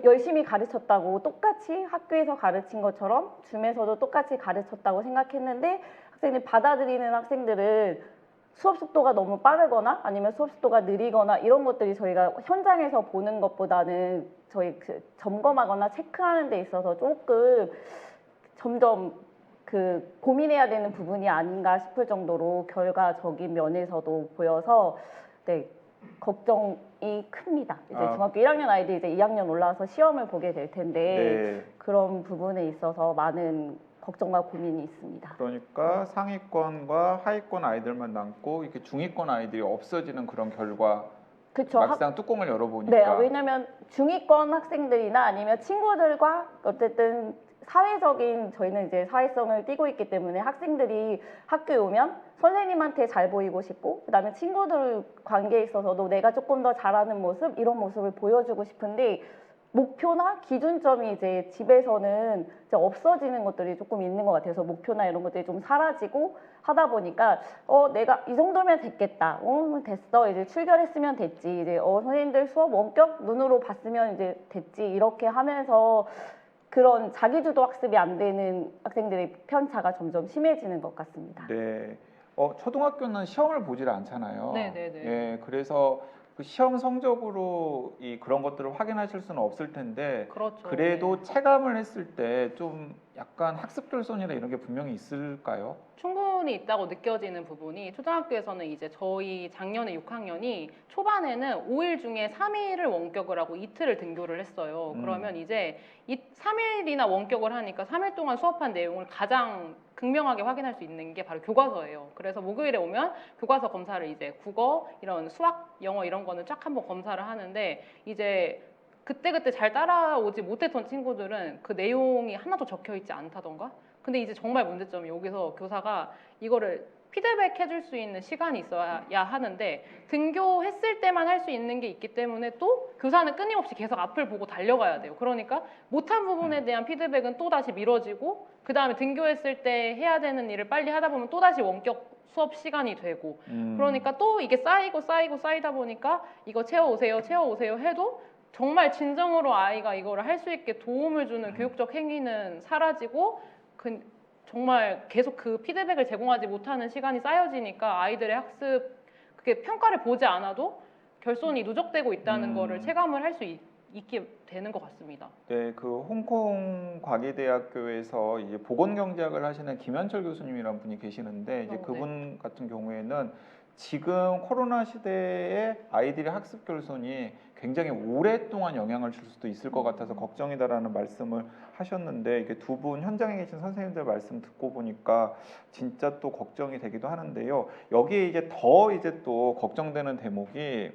열심히 가르쳤다고, 똑같이 학교에서 가르친 것처럼 줌에서도 똑같이 가르쳤다고 생각했는데, 학생들이 받아들이는 학생들은 수업 속도가 너무 빠르거나 아니면 수업 속도가 느리거나 이런 것들이 저희가 현장에서 보는 것보다는 저희 점검하거나 체크하는 데 있어서 조금 점점 고민해야 되는 부분이 아닌가 싶을 정도로 결과적인 면에서도 보여서 네, 걱정이 큽니다. 이제 중학교 1학년 아이들이 이제 2학년 올라와서 시험을 보게 될 텐데 그런 부분에 있어서 많은 걱정과 고민이 있습니다. 그러니까 상위권과 하위권 아이들만 남고 이렇게 중위권 아이들이 없어지는 그런 결과. 그쵸. 막상 뚜껑을 열어보니까. 네, 왜냐면 중위권 학생들이나 아니면 친구들과 어쨌든 저희는 이제 사회성을 띠고 있기 때문에 학생들이 학교에 오면 선생님한테 잘 보이고 싶고, 그다음에 친구들 관계에 있어서도 내가 조금 더 잘하는 모습, 이런 모습을 보여주고 싶은데, 목표나 기준점이 이제 집에서는 이제 없어지는 것들이 조금 있는 것 같아서 목표나 이런 것들이 좀 사라지고 하다 보니까 내가 이 정도면 됐겠다. 됐어. 이제 출결했으면 됐지. 이제 선생님들 수업 원격 눈으로 봤으면 이제 됐지. 이렇게 하면서 그런 자기주도 학습이 안 되는 학생들의 편차가 점점 심해지는 것 같습니다. 네. 초등학교는 시험을 보질 않잖아요. 네네네. 예, 그래서 그 시험 성적으로 그런 것들을 확인하실 수는 없을 텐데, 그렇죠. 그래도 네. 체감을 했을 때 좀 약간 학습 결손이나 이런 게 분명히 있을까요? 충분히 있다고 느껴지는 부분이, 초등학교에서는 이제 저희 작년에 6학년이 초반에는 5일 중에 3일을 원격을 하고 이틀을 등교를 했어요. 그러면 이제 3일이나 원격을 하니까 3일 동안 수업한 내용을 가장 극명하게 확인할 수 있는 게 바로 교과서예요. 그래서 목요일에 오면 교과서 검사를 이제 국어, 이런 수학, 영어 이런 거는 쫙 한번 검사를 하는데, 이제 그때그때 잘 따라오지 못했던 친구들은 그 내용이 하나도 적혀 있지 않다던가. 근데 이제 정말 문제점이, 여기서 교사가 이거를 피드백 해줄 수 있는 시간이 있어야 하는데, 등교했을 때만 할 수 있는 게 있기 때문에 또 교사는 끊임없이 계속 앞을 보고 달려가야 돼요. 그러니까 못한 부분에 대한 피드백은 또 다시 미뤄지고, 그 다음에 등교했을 때 해야 되는 일을 빨리 하다 보면 또 다시 원격 수업 시간이 되고, 그러니까 또 이게 쌓이다 보니까 이거 채워오세요 해도 정말 진정으로 아이가 이거를 할 수 있게 도움을 주는 교육적 행위는 사라지고, 정말 계속 그 피드백을 제공하지 못하는 시간이 쌓여지니까 아이들의 학습, 그게 평가를 보지 않아도 결손이 누적되고 있다는 거를 체감을 할 수 있게 되는 것 같습니다. 네, 그 홍콩 과기대학교에서 이제 보건경제학을 하시는 김현철 교수님이라는 분이 계시는데, 이제 그분 같은 경우에는 지금 코로나 시대에 아이들의 학습 결손이 굉장히 오랫동안 영향을 줄 수도 있을 것 같아서 걱정이다라는 말씀을 하셨는데, 이게 두 분 현장에 계신 선생님들 말씀 듣고 보니까 진짜 또 걱정이 되기도 하는데요. 여기에 이제 또 걱정되는 대목이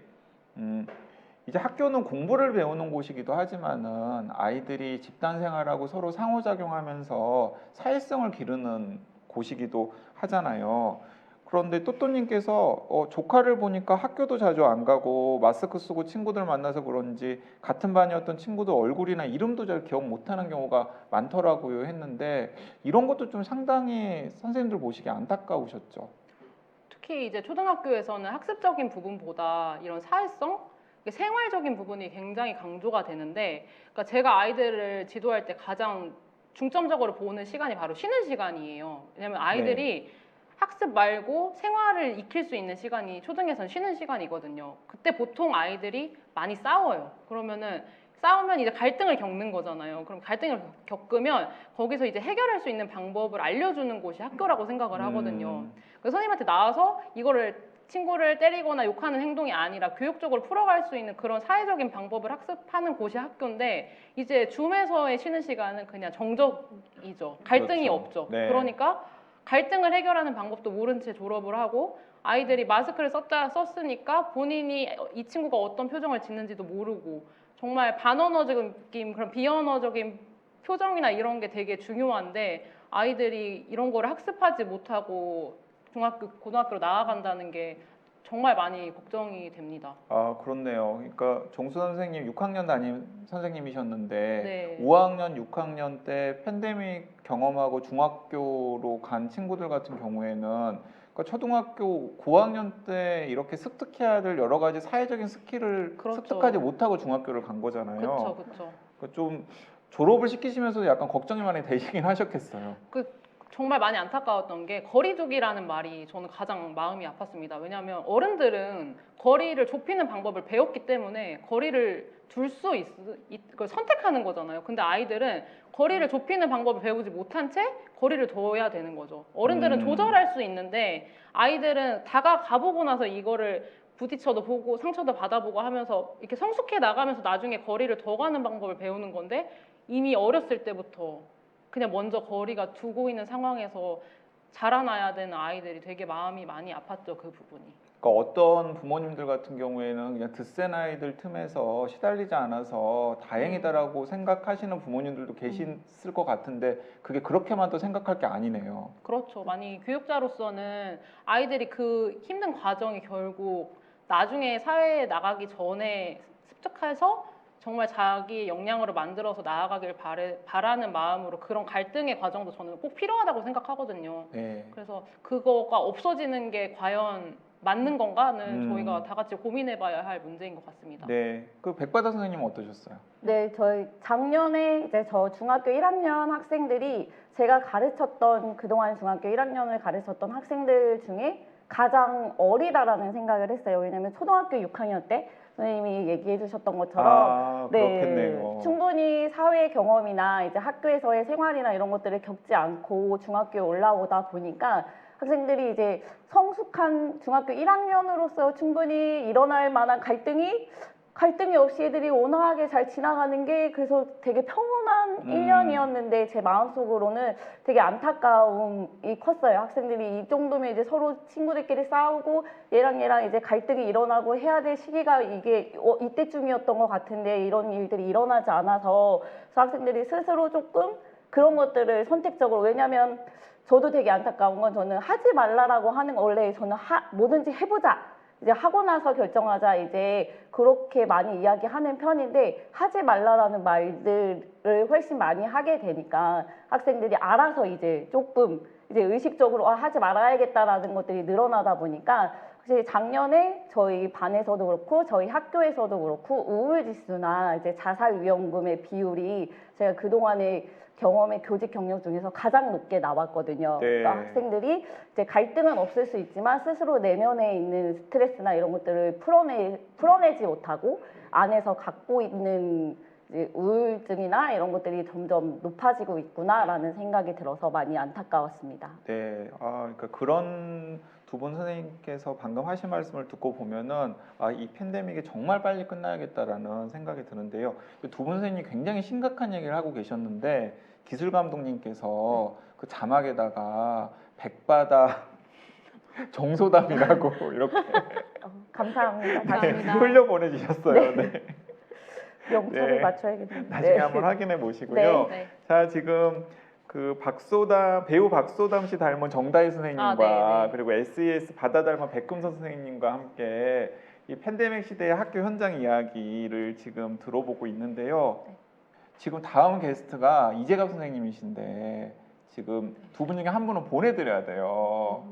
이제 학교는 공부를 배우는 곳이기도 하지만은 아이들이 집단 생활하고 서로 상호작용하면서 사회성을 기르는 곳이기도 하잖아요. 그런데 또또님께서 조카를 보니까 학교도 자주 안 가고 마스크 쓰고 친구들 만나서 그런지 같은 반이었던 친구들 얼굴이나 이름도 잘 기억 못하는 경우가 많더라고요 했는데, 이런 것도 좀 상당히 선생님들 보시기에 안타까우셨죠? 특히 이제 초등학교에서는 학습적인 부분보다 이런 사회성, 생활적인 부분이 굉장히 강조가 되는데, 그러니까 제가 아이들을 지도할 때 가장 중점적으로 보는 시간이 바로 쉬는 시간이에요. 왜냐면 아이들이 학습 말고 생활을 익힐 수 있는 시간이 초등에서는 쉬는 시간이거든요. 그때 보통 아이들이 많이 싸워요. 그러면은 싸우면 이제 갈등을 겪는 거잖아요. 그럼 갈등을 겪으면 거기서 이제 해결할 수 있는 방법을 알려주는 곳이 학교라고 생각을 하거든요. 그래서 선생님한테 나와서 이거를 친구를 때리거나 욕하는 행동이 아니라 교육적으로 풀어갈 수 있는 그런 사회적인 방법을 학습하는 곳이 학교인데, 이제 줌에서의 쉬는 시간은 그냥 정적이죠. 갈등이 그렇죠. 없죠. 네. 그러니까 갈등을 해결하는 방법도 모른 채 졸업을 하고, 아이들이 마스크를 썼으니까 본인이 이 친구가 어떤 표정을 짓는지도 모르고 정말 반언어적인 느낌, 그런 비언어적인 표정이나 이런 게 되게 중요한데 아이들이 이런 거를 학습하지 못하고 중학교, 고등학교로 나아간다는 게 정말 많이 걱정이 됩니다. 아, 그렇네요. 그러니까 종수 선생님 6학년 담임 선생님이셨는데 네. 5학년, 6학년 때 팬데믹 경험하고 중학교로 간 친구들 같은 경우에는 그러니까 초등학교 고학년 때 이렇게 습득해야 될 여러 가지 사회적인 스킬을 그렇죠. 습득하지 못하고 중학교를 간 거잖아요. 그렇죠, 그렇죠. 그러니까 좀 졸업을 시키시면서도 약간 걱정이 많이 되시긴 하셨겠어요. 정말 많이 안타까웠던 게 거리두기라는 말이 저는 가장 마음이 아팠습니다. 왜냐하면 어른들은 거리를 좁히는 방법을 배웠기 때문에 거리를 둘 수 그걸 선택하는 거잖아요. 근데 아이들은 거리를 좁히는 방법을 배우지 못한 채 거리를 둬야 되는 거죠. 어른들은 조절할 수 있는데 아이들은 가보고 나서 이거를 부딪혀도 보고 상처도 받아보고 하면서 이렇게 성숙해 나가면서 나중에 거리를 더 가는 방법을 배우는 건데 이미 어렸을 때부터 그냥 먼저 거리가 두고 있는 상황에서 자라나야 되는 아이들이 되게 마음이 많이 아팠죠, 그 부분이. 그러니까 어떤 부모님들 같은 경우에는 그냥 듣센 아이들 틈에서 시달리지 않아서 다행이다라고 생각하시는 부모님들도 계셨을 것 같은데 그게 그렇게만 또 생각할 게 아니네요. 그렇죠. 많이 교육자로서는 아이들이 그 힘든 과정이 결국 나중에 사회에 나가기 전에 습득해서 정말 자기 역량으로 만들어서 나아가길 바라는 마음으로 그런 갈등의 과정도 저는 꼭 필요하다고 생각하거든요. 네. 그래서 그거가 없어지는 게 과연 맞는 건가는 저희가 다 같이 고민해봐야 할 문제인 것 같습니다. 네. 그 백바다 선생님은 어떠셨어요? 네, 저희 작년에 이제 저 중학교 1학년 학생들이 제가 가르쳤던 그동안 중학교 1학년을 가르쳤던 학생들 중에 가장 어리다라는 생각을 했어요. 왜냐면 초등학교 6학년 때 선생님이 얘기해 주셨던 것처럼 그렇겠네요. 충분히 사회 경험이나 이제 학교에서의 생활이나 이런 것들을 겪지 않고 중학교에 올라오다 보니까 학생들이 이제 성숙한 중학교 1학년으로서 충분히 일어날 만한 갈등이 없이 애들이 온화하게 잘 지나가는 게 그래서 되게 평온한 1년이었는데 제 마음속으로는 되게 안타까움이 컸어요. 학생들이 이 정도면 이제 서로 친구들끼리 싸우고 얘랑 이제 갈등이 일어나고 해야 될 시기가 이게 이때쯤이었던 것 같은데 이런 일들이 일어나지 않아서 그래서 학생들이 스스로 조금 그런 것들을 선택적으로 왜냐면 저도 되게 안타까운 건 저는 하지 말라라고 하는 거 원래 저는 뭐든지 해보자. 이제 하고 나서 결정하자 이제 그렇게 많이 이야기하는 편인데 하지 말라라는 말들을 훨씬 많이 하게 되니까 학생들이 알아서 이제 조금 이제 의식적으로 하지 말아야겠다라는 것들이 늘어나다 보니까 사실 작년에 저희 반에서도 그렇고 저희 학교에서도 그렇고 우울 지수나 이제 자살 위험금의 비율이 제가 그동안에 경험의 교직 경력 중에서 가장 높게 나왔거든요. 네. 그러니까 학생들이 이제 갈등은 없을 수 있지만 스스로 내면에 있는 스트레스나 이런 것들을 풀어내지 못하고 안에서 갖고 있는 이제 우울증이나 이런 것들이 점점 높아지고 있구나라는 생각이 들어서 많이 안타까웠습니다. 네, 그러니까 그런 두 분 선생님께서 방금 하신 말씀을 듣고 보면은 이 팬데믹이 정말 빨리 끝나야겠다라는 생각이 드는데요. 두 분 선생님이 굉장히 심각한 얘기를 하고 계셨는데 기술 감독님께서 그 자막에다가 백바다 정소담이라고 이렇게 감사합니다. 감사합니다. 흘려 보내주셨어요. 네. 영상을 네. 맞춰야겠는데. 나중에 한번 확인해 보시고요. 네. 자, 지금 그 배우 박소담 씨 닮은 정다희 선생님과 네. 그리고 SES 바다 닮은 백금선 선생님과 함께 이 팬데믹 시대의 학교 현장 이야기를 지금 들어보고 있는데요. 네. 지금 다음 게스트가 이재갑 선생님이신데 지금 두 분 중에 한 분은 보내드려야 돼요.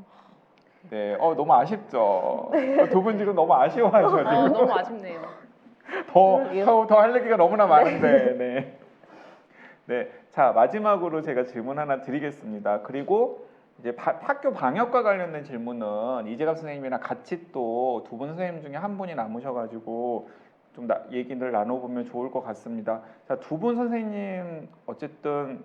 네, 너무 아쉽죠. 두 분 지금 너무 아쉬워하셔 지금. 너무 아쉽네요. 더 할 얘기가 너무나 많은데. 네. 네. 자, 마지막으로 제가 질문 하나 드리겠습니다. 그리고 이제 학교 방역과 관련된 질문은 이재갑 선생님이랑 같이 또 두 분 선생님 중에 한 분이 남으셔가지고 좀 얘기를 나눠보면 좋을 것 같습니다. 자, 두 분 선생님 어쨌든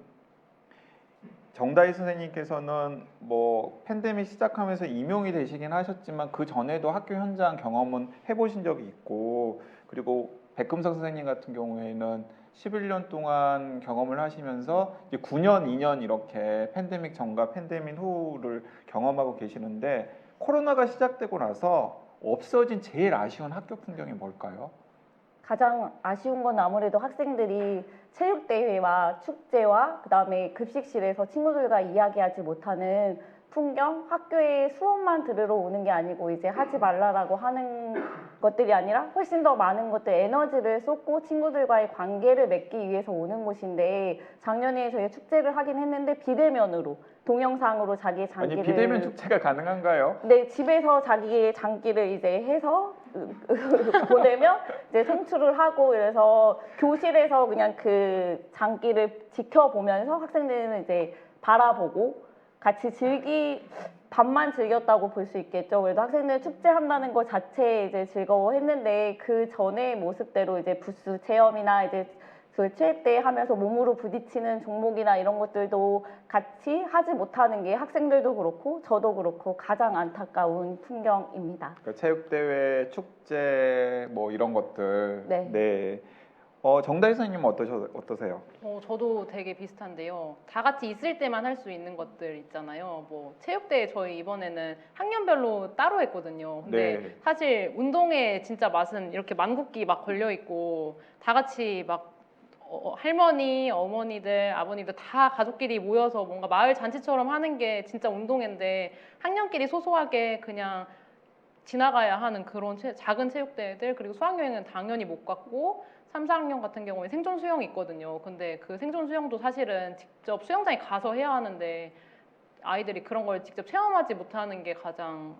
정다희 선생님께서는 뭐 팬데믹 시작하면서 임용이 되시긴 하셨지만 그 전에도 학교 현장 경험은 해보신 적이 있고 그리고 백금석 선생님 같은 경우에는 11년 동안 경험을 하시면서 이제 9년, 2년 이렇게 팬데믹 전과 팬데믹 후를 경험하고 계시는데 코로나가 시작되고 나서 없어진 제일 아쉬운 학교 풍경이 뭘까요? 가장 아쉬운 건 아무래도 학생들이 체육대회와 축제와 그다음에 급식실에서 친구들과 이야기하지 못하는 풍경, 학교에 수업만 들으러 오는 게 아니고 이제 하지 말라라고 하는 것들이 아니라 훨씬 더 많은 것들 에너지를 쏟고 친구들과의 관계를 맺기 위해서 오는 곳인데 작년에 저희 축제를 하긴 했는데 비대면으로 동영상으로 자기의 아니 장기를 비대면 축제가 가능한가요? 네, 집에서 자기의 장기를 이제 해서 보내면 이제 송출을 하고 그래서 교실에서 그냥 그 장기를 지켜보면서 학생들은 이제 바라보고 같이 반만 즐겼다고 볼 수 있겠죠. 그래도 학생들 축제한다는 것 자체에 이제 즐거워했는데 그 전의 모습대로 이제 부스 체험이나 이제 그 체육대회 하면서 몸으로 부딪히는 종목이나 이런 것들도 같이 하지 못하는 게 학생들도 그렇고 저도 그렇고 가장 안타까운 풍경입니다. 그러니까 체육대회, 축제 뭐 이런 것들. 네. 네. 정다희 선생님은 어떠세요? 저도 되게 비슷한데요. 다 같이 있을 때만 할 수 있는 것들 있잖아요. 뭐 체육대회 저희 이번에는 학년별로 따로 했거든요. 근데 네. 사실 운동의 진짜 맛은 이렇게 만국기 막 걸려 있고 다 같이 막 할머니, 어머니들, 아버님들 다 가족끼리 모여서 뭔가 마을 잔치처럼 하는 게 진짜 운동회인데 학년끼리 소소하게 그냥 지나가야 하는 그런 작은 체육대회들 그리고 수학여행은 당연히 못 갔고 3, 4학년 같은 경우에 생존 수영이 있거든요. 근데 그 생존 수영도 사실은 직접 수영장에 가서 해야 하는데 아이들이 그런 걸 직접 체험하지 못하는 게 가장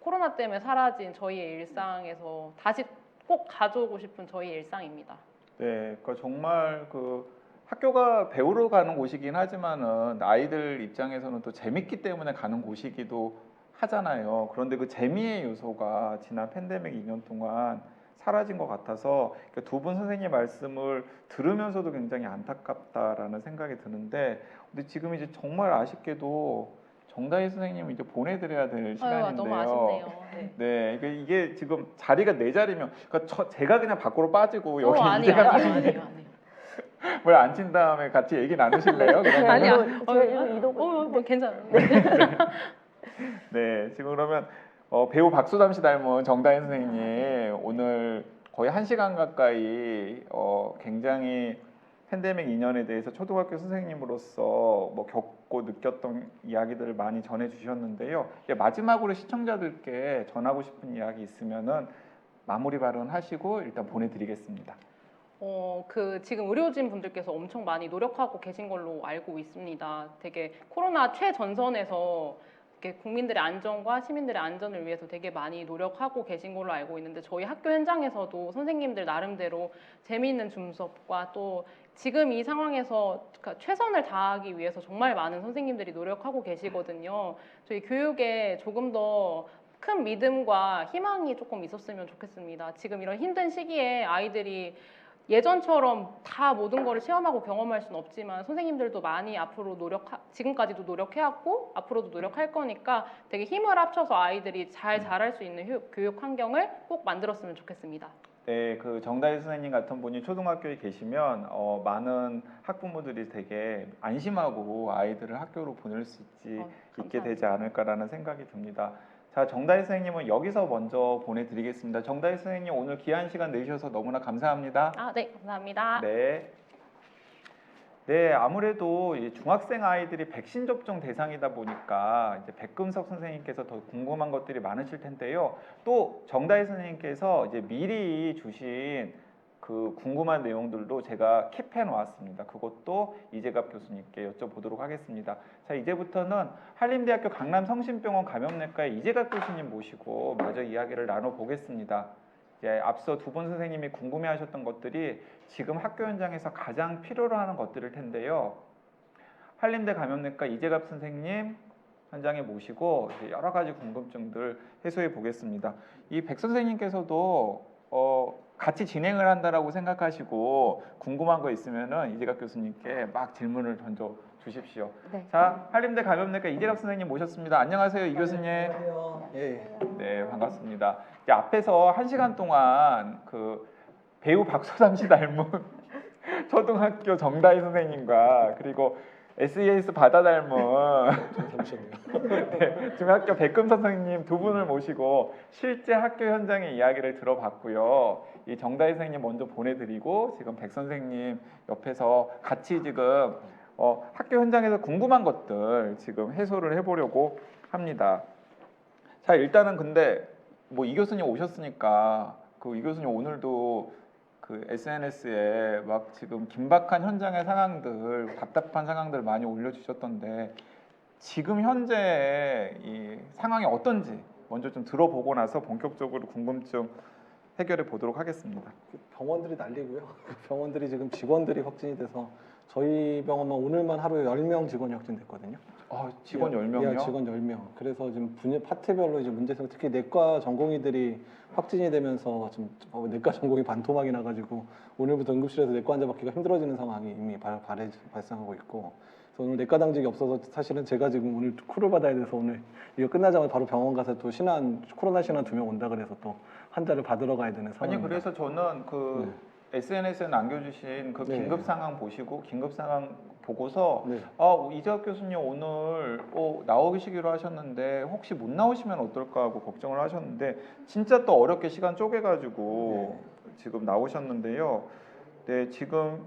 코로나 때문에 사라진 저희의 일상에서 다시 꼭 가져오고 싶은 저희의 일상입니다. 네, 그러니까 정말 그 학교가 배우러 가는 곳이긴 하지만은 아이들 입장에서는 또 재밌기 때문에 가는 곳이기도 하잖아요. 그런데 그 재미의 요소가 지난 팬데믹 2년 동안 사라진 것 같아서 두 분 선생님 말씀을 들으면서도 굉장히 안타깝다라는 생각이 드는데, 근데 지금 이제 정말 아쉽게도 정다희 선생님 이제 보내드려야 될 시간인데요. 너무 아쉽네요. 네. 네, 이게 지금 자리가 내 자리면, 그러니까 제가 그냥 밖으로 빠지고 여기 아니에요, 이제가 아니에요. 뭘 앉힌 다음에 같이 얘기 나누실래요? 그러면? 아니야. 제가 이동 뭐 괜찮아요. 네, 지금 그러면 배우 박수담 씨 닮은 정다희 선생님 오늘 거의 1시간 가까이 굉장히 팬데믹 2년에 대해서 초등학교 선생님으로서 뭐 겪고 느꼈던 이야기들을 많이 전해주셨는데요. 이제 마지막으로 시청자들께 전하고 싶은 이야기 있으면은 마무리 발언하시고 일단 보내드리겠습니다. 지금 의료진 분들께서 엄청 많이 노력하고 계신 걸로 알고 있습니다. 되게 코로나 최전선에서 이렇게 국민들의 안전과 시민들의 안전을 위해서 되게 많이 노력하고 계신 걸로 알고 있는데 저희 학교 현장에서도 선생님들 나름대로 재미있는 줌수업과 또 지금 이 상황에서 최선을 다하기 위해서 정말 많은 선생님들이 노력하고 계시거든요. 저희 교육에 조금 더 큰 믿음과 희망이 조금 있었으면 좋겠습니다. 지금 이런 힘든 시기에 아이들이 예전처럼 다 모든 거를 체험하고 경험할 수는 없지만 선생님들도 많이 앞으로 지금까지도 노력해왔고 앞으로도 노력할 거니까 되게 힘을 합쳐서 아이들이 잘 자랄 수 있는 교육 환경을 꼭 만들었으면 좋겠습니다. 네, 그 정다희 선생님 같은 분이 초등학교에 계시면 많은 학부모들이 되게 안심하고 아이들을 학교로 보낼 수 있게 되지 않을까라는 생각이 듭니다. 자, 정다희 선생님은 여기서 먼저 보내드리겠습니다. 정다희 선생님 오늘 귀한 시간 내주셔서 너무나 감사합니다. 네, 감사합니다. 네. 네, 아무래도 이 중학생 아이들이 백신 접종 대상이다 보니까 이제 백금석 선생님께서 더 궁금한 것들이 많으실 텐데요. 또 정다희 선생님께서 이제 미리 주신 그 궁금한 내용들도 제가 킵해 놓았습니다. 그것도 이재갑 교수님께 여쭤보도록 하겠습니다. 자, 이제부터는 한림대학교 강남성심병원 감염내과의 이재갑 교수님 모시고 마저 이야기를 나눠보겠습니다. 앞서 두 분 선생님이 궁금해하셨던 것들이 지금 학교 현장에서 가장 필요로 하는 것들일 텐데요. 한림대 감염내과 이재갑 선생님 현장에 모시고 여러 가지 궁금증들 해소해 보겠습니다. 이 백 선생님께서도 같이 진행을 한다라고 생각하시고 궁금한 거 있으면은 이재갑 교수님께 막 질문을 던져 주십시오. 네. 자, 한림대 감염내과 이재갑 선생님 모셨습니다. 안녕하세요, 이 교수님. 안녕하세요. 예. 네, 반갑습니다. 앞에서 1시간 동안 그 배우 박소담 씨 닮은 초등학교 정다희 선생님과 그리고 SES 바다 닮은 잠시만요. 네, 중학교 백금 선생님 두 분을 모시고 실제 학교 현장의 이야기를 들어봤고요. 이 정다희 선생님 먼저 보내드리고 지금 백 선생님 옆에서 같이 지금 학교 현장에서 궁금한 것들 지금 해소를 해보려고 합니다. 자, 일단은 근데 뭐 이 교수님 오셨으니까 그 이 교수님 오늘도 그 SNS에 막 지금 긴박한 현장의 상황들, 답답한 상황들 많이 올려주셨던데 지금 현재 이 상황이 어떤지 먼저 좀 들어보고 나서 본격적으로 궁금증 해결해 보도록 하겠습니다. 병원들이 난리고요. 병원들이 지금 직원들이 확진이 돼서 저희 병원만 오늘만 하루에 10명 직원이 확진됐거든요. 직원 10명이요? 예, 직원 10명. 그래서 지금 분야 파트별로 이제 문제성 특히 내과 전공의들이 확진이 되면서 지금 내과 전공이 반토막이 나가지고 오늘부터 응급실에서 내과 환자 받기가 힘들어지는 상황이 이미 발생하고 있고. 그래서 오늘 내과 당직이 없어서 사실은 제가 지금 오늘 쿨을 받아야 돼서 오늘 이거 끝나자마자 바로 병원 가서 또 코로나 신환 2명 온다 그래서 또 환자를 받으러 가야 되는 상황입니다. 아니 그래서 저는 그 SNS에 남겨주신 그 네. 긴급 상황 보시고 긴급 상황 보고서 네. 이재학 교수님 오늘 나오시기로 하셨는데 혹시 못 나오시면 어떨까 하고 걱정을 하셨는데 진짜 또 어렵게 시간 쪼개가지고 지금 나오셨는데요. 네, 지금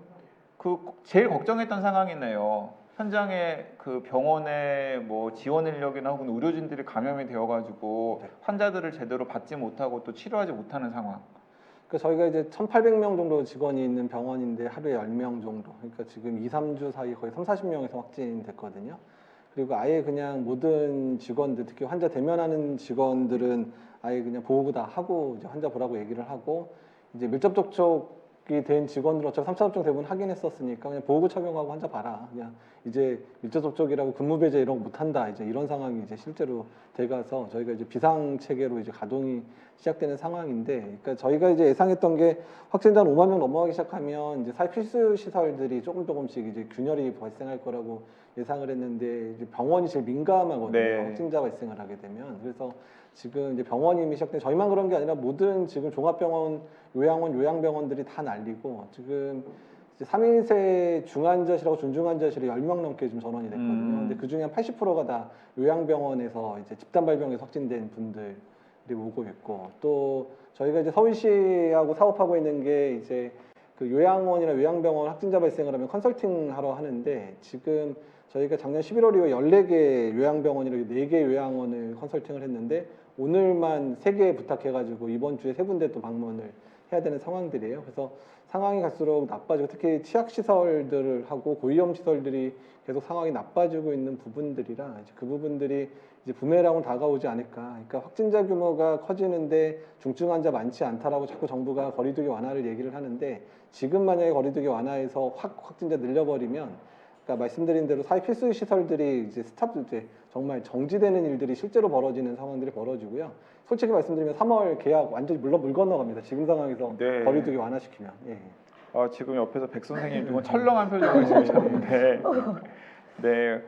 그 제일 걱정했던 상황이네요. 현장에 그 병원에 뭐 지원 인력이나 혹은 의료진들이 감염이 되어가지고 환자들을 제대로 받지 못하고 또 치료하지 못하는 상황. 그러니까 저희가 이제 1,800명 정도 직원이 있는 병원인데 하루에 10명 정도. 그러니까 지금 2, 3주 사이 거의 3, 40명에서 확진됐거든요. 그리고 아예 그냥 모든 직원들, 특히 환자 대면하는 직원들은 아예 그냥 보호구 다 하고 이제 환자 보라고 얘기를 하고 이제 밀접 접촉이 된 직원들 어차피 3차 접종 대부분 하긴 했었으니까 그냥 보호구 착용하고 환자 봐라. 그냥 이제 밀접 접촉이라고 근무 배제 이런 거 못 한다. 이제 이런 상황이 이제 실제로 돼가서 저희가 이제 비상 체계로 이제 가동이 시작되는 상황인데, 그러니까 저희가 이제 예상했던 게 확진자 5만 명 넘어가기 시작하면 이제 사회 필수 시설들이 조금씩 이제 균열이 발생할 거라고 예상을 했는데 이제 병원이 제일 민감하거든요. 네. 확진자 발생을 하게 되면. 그래서 지금 이제 병원이 이미 시작된 저희만 그런 게 아니라 모든 지금 종합병원, 요양원, 요양병원들이 다 난리고 지금 이제 3인세 중환자실하고 준중환자실이 10명 넘게 지금 전원이 됐거든요. 근데 그 중에 한 80%가 다 요양병원에서 이제 집단 발병에서 확진된 분들이 오고 있고 또 저희가 이제 서울시하고 사업하고 있는 게 이제 그 요양원이나 요양병원 확진자 발생을 하면 컨설팅 하러 하는데 지금 저희가 작년 11월 이후에 14개 요양병원이랑 4개 요양원을 컨설팅을 했는데 오늘만 3개 부탁해가지고 이번 주에 3군데 또 방문을 해야 되는 상황들이에요. 그래서 상황이 갈수록 나빠지고 특히 취약시설들을 하고 고위험 시설들이 계속 상황이 나빠지고 있는 부분들이라 이제 그 부분들이 이제 부메랑으로 다가오지 않을까. 그러니까 확진자 규모가 커지는데 중증 환자 많지 않다라고 자꾸 정부가 거리두기 완화를 얘기를 하는데 지금 만약에 거리두기 완화해서 확진자 늘려버리면 그러니까 말씀드린 대로 사회 필수 시설들이 이제 이제 정말 정지되는 일들이 실제로 벌어지는 상황들이 벌어지고요. 솔직히 말씀드리면 3월 계약 완전히 물 건너갑니다. 지금 상황에서 네. 거리두기 완화시키면. 예. 지금 옆에서 백 선생님 좀 철렁한 표정을 지으셨는데 네.